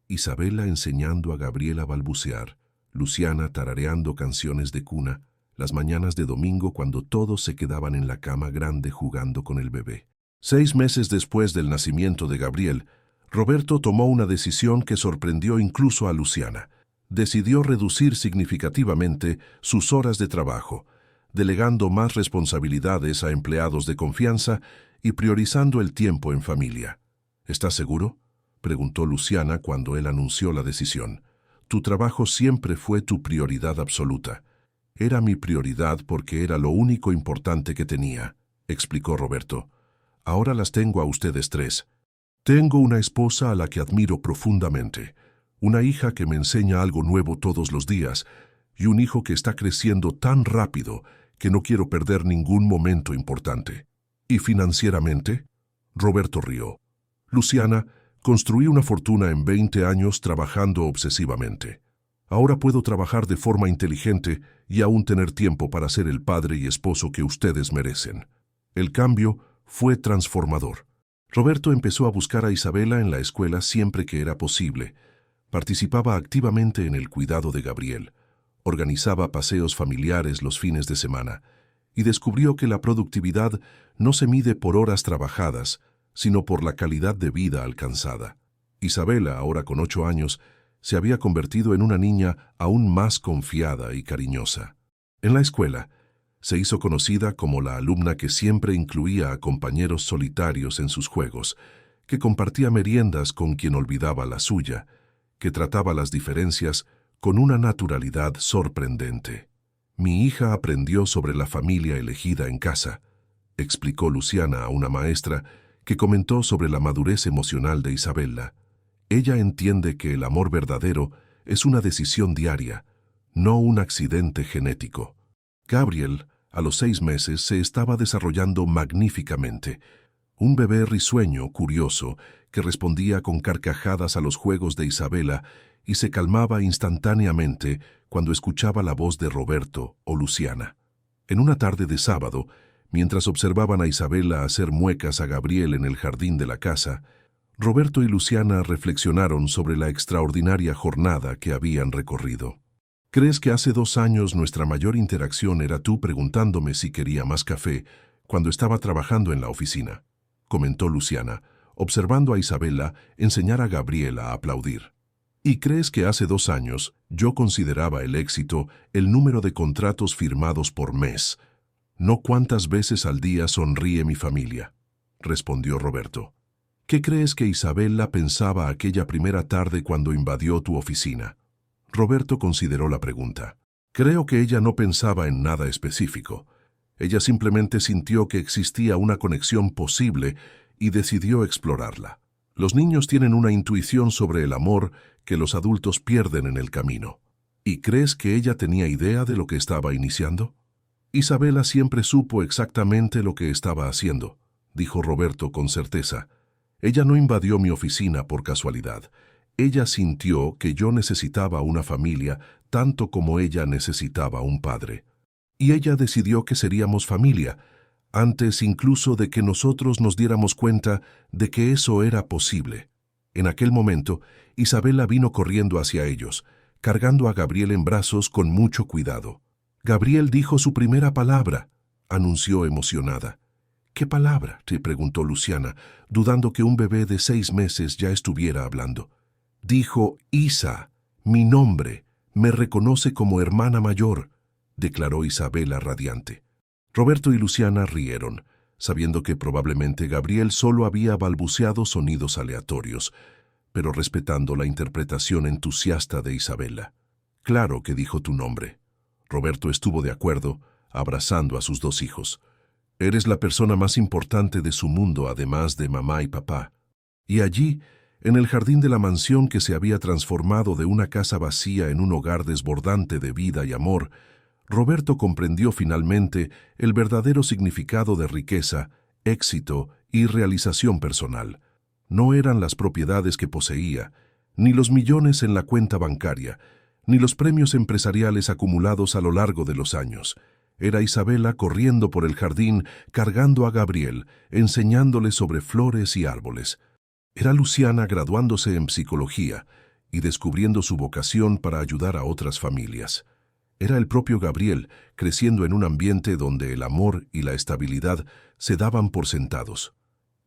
Isabela enseñando a Gabriel a balbucear, Luciana tarareando canciones de cuna, las mañanas de domingo cuando todos se quedaban en la cama grande jugando con el bebé. 6 meses después del nacimiento de Gabriel, Roberto tomó una decisión que sorprendió incluso a Luciana. Decidió reducir significativamente sus horas de trabajo, delegando más responsabilidades a empleados de confianza y priorizando el tiempo en familia. ¿Estás seguro?, preguntó Luciana cuando él anunció la decisión. Tu trabajo siempre fue tu prioridad absoluta. Era mi prioridad porque era lo único importante que tenía, explicó Roberto. Ahora las tengo a ustedes tres. Tengo una esposa a la que admiro profundamente, una hija que me enseña algo nuevo todos los días y un hijo que está creciendo tan rápido que no quiero perder ningún momento importante. ¿Y financieramente? Roberto rió. Luciana, construí una fortuna en 20 años trabajando obsesivamente. Ahora puedo trabajar de forma inteligente y aún tener tiempo para ser el padre y esposo que ustedes merecen. El cambio fue transformador. Roberto empezó a buscar a Isabela en la escuela siempre que era posible. Participaba activamente en el cuidado de Gabriel. Organizaba paseos familiares los fines de semana y descubrió que la productividad no se mide por horas trabajadas, sino por la calidad de vida alcanzada. Isabela, ahora con 8 años, se había convertido en una niña aún más confiada y cariñosa. En la escuela, se hizo conocida como la alumna que siempre incluía a compañeros solitarios en sus juegos, que compartía meriendas con quien olvidaba la suya, que trataba las diferencias con una naturalidad sorprendente. Mi hija aprendió sobre la familia elegida en casa, explicó Luciana a una maestra que comentó sobre la madurez emocional de Isabela. Ella entiende que el amor verdadero es una decisión diaria, no un accidente genético. Gabriel, a los 6 meses, se estaba desarrollando magníficamente. Un bebé risueño, curioso, que respondía con carcajadas a los juegos de Isabela y se calmaba instantáneamente cuando escuchaba la voz de Roberto o Luciana. En una tarde de sábado, mientras observaban a Isabela hacer muecas a Gabriel en el jardín de la casa, Roberto y Luciana reflexionaron sobre la extraordinaria jornada que habían recorrido. ¿Crees que hace 2 años nuestra mayor interacción era tú preguntándome si quería más café cuando estaba trabajando en la oficina?, comentó Luciana, observando a Isabela enseñar a Gabriel a aplaudir. ¿Y crees que hace 2 años yo consideraba el éxito el número de contratos firmados por mes, no cuántas veces al día sonríe mi familia?, respondió Roberto. ¿Qué crees que Isabela pensaba aquella primera tarde cuando invadió tu oficina? Roberto consideró la pregunta. Creo que ella no pensaba en nada específico. Ella simplemente sintió que existía una conexión posible y decidió explorarla. Los niños tienen una intuición sobre el amor que los adultos pierden en el camino. ¿Y crees que ella tenía idea de lo que estaba iniciando? Isabela siempre supo exactamente lo que estaba haciendo, dijo Roberto con certeza. Ella no invadió mi oficina por casualidad. Ella sintió que yo necesitaba una familia tanto como ella necesitaba un padre. Y ella decidió que seríamos familia, antes incluso de que nosotros nos diéramos cuenta de que eso era posible. En aquel momento, Isabela vino corriendo hacia ellos, cargando a Gabriel en brazos con mucho cuidado. Gabriel dijo su primera palabra, anunció emocionada. ¿Qué palabra?, te preguntó Luciana, dudando que un bebé de 6 meses ya estuviera hablando. Dijo, Isa, mi nombre, me reconoce como hermana mayor, declaró Isabela radiante. Roberto y Luciana rieron, sabiendo que probablemente Gabriel solo había balbuceado sonidos aleatorios, pero respetando la interpretación entusiasta de Isabela. Claro que dijo tu nombre. Roberto estuvo de acuerdo, abrazando a sus 2 hijos. Eres la persona más importante de su mundo, además de mamá y papá. Y allí, en el jardín de la mansión que se había transformado de una casa vacía en un hogar desbordante de vida y amor, Roberto comprendió finalmente el verdadero significado de riqueza, éxito y realización personal. No eran las propiedades que poseía, ni los millones en la cuenta bancaria, ni los premios empresariales acumulados a lo largo de los años. Era Isabela corriendo por el jardín, cargando a Gabriel, enseñándole sobre flores y árboles. Era Luciana graduándose en psicología y descubriendo su vocación para ayudar a otras familias. Era el propio Gabriel, creciendo en un ambiente donde el amor y la estabilidad se daban por sentados.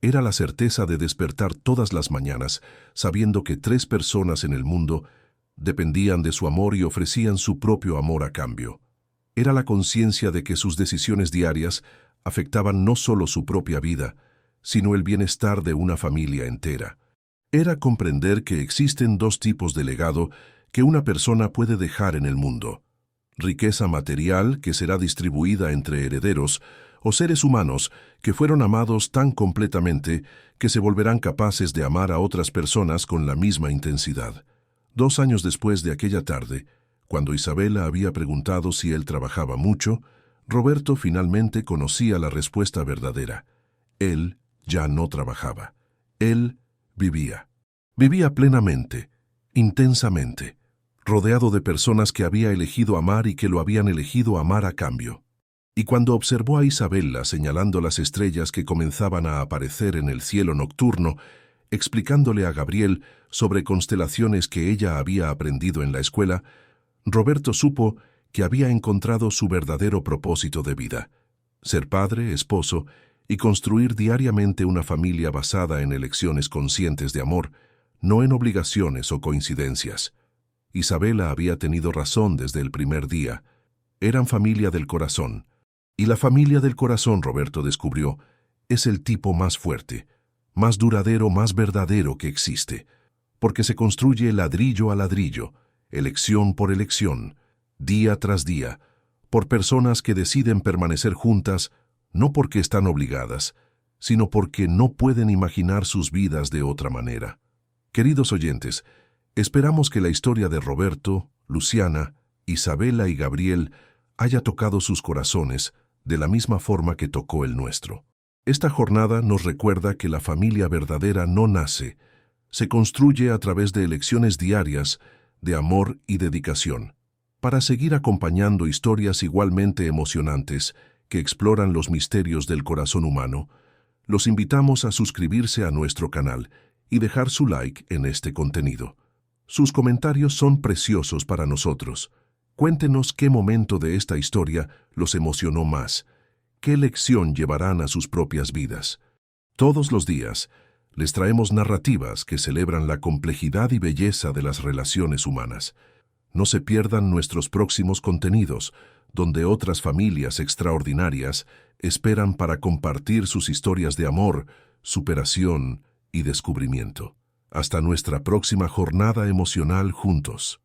Era la certeza de despertar todas las mañanas, sabiendo que 3 personas en el mundo dependían de su amor y ofrecían su propio amor a cambio. Era la conciencia de que sus decisiones diarias afectaban no solo su propia vida, sino el bienestar de una familia entera. Era comprender que existen 2 tipos de legado que una persona puede dejar en el mundo: riqueza material que será distribuida entre herederos, o seres humanos que fueron amados tan completamente que se volverán capaces de amar a otras personas con la misma intensidad. 2 años después de aquella tarde, cuando Isabela había preguntado si él trabajaba mucho, Roberto finalmente conocía la respuesta verdadera. Él ya no trabajaba. Él vivía. Vivía plenamente, intensamente, rodeado de personas que había elegido amar y que lo habían elegido amar a cambio. Y cuando observó a Isabela señalando las estrellas que comenzaban a aparecer en el cielo nocturno, explicándole a Gabriel sobre constelaciones que ella había aprendido en la escuela, Roberto supo que había encontrado su verdadero propósito de vida: ser padre, esposo y construir diariamente una familia basada en elecciones conscientes de amor, no en obligaciones o coincidencias. Isabela había tenido razón desde el primer día. Eran familia del corazón. Y la familia del corazón, Roberto descubrió, es el tipo más fuerte, más duradero, más verdadero que existe, porque se construye ladrillo a ladrillo, elección por elección, día tras día, por personas que deciden permanecer juntas no porque están obligadas, sino porque no pueden imaginar sus vidas de otra manera. Queridos oyentes, esperamos que la historia de Roberto, Luciana, Isabela y Gabriel haya tocado sus corazones de la misma forma que tocó el nuestro. Esta jornada nos recuerda que la familia verdadera no nace, se construye a través de elecciones diarias de amor y dedicación. Para seguir acompañando historias igualmente emocionantes que exploran los misterios del corazón humano, los invitamos a suscribirse a nuestro canal y dejar su like en este contenido. Sus comentarios son preciosos para nosotros. Cuéntenos qué momento de esta historia los emocionó más, qué lección llevarán a sus propias vidas. Todos los días les traemos narrativas que celebran la complejidad y belleza de las relaciones humanas. No se pierdan nuestros próximos contenidos, donde otras familias extraordinarias esperan para compartir sus historias de amor, superación y descubrimiento. Hasta nuestra próxima jornada emocional juntos.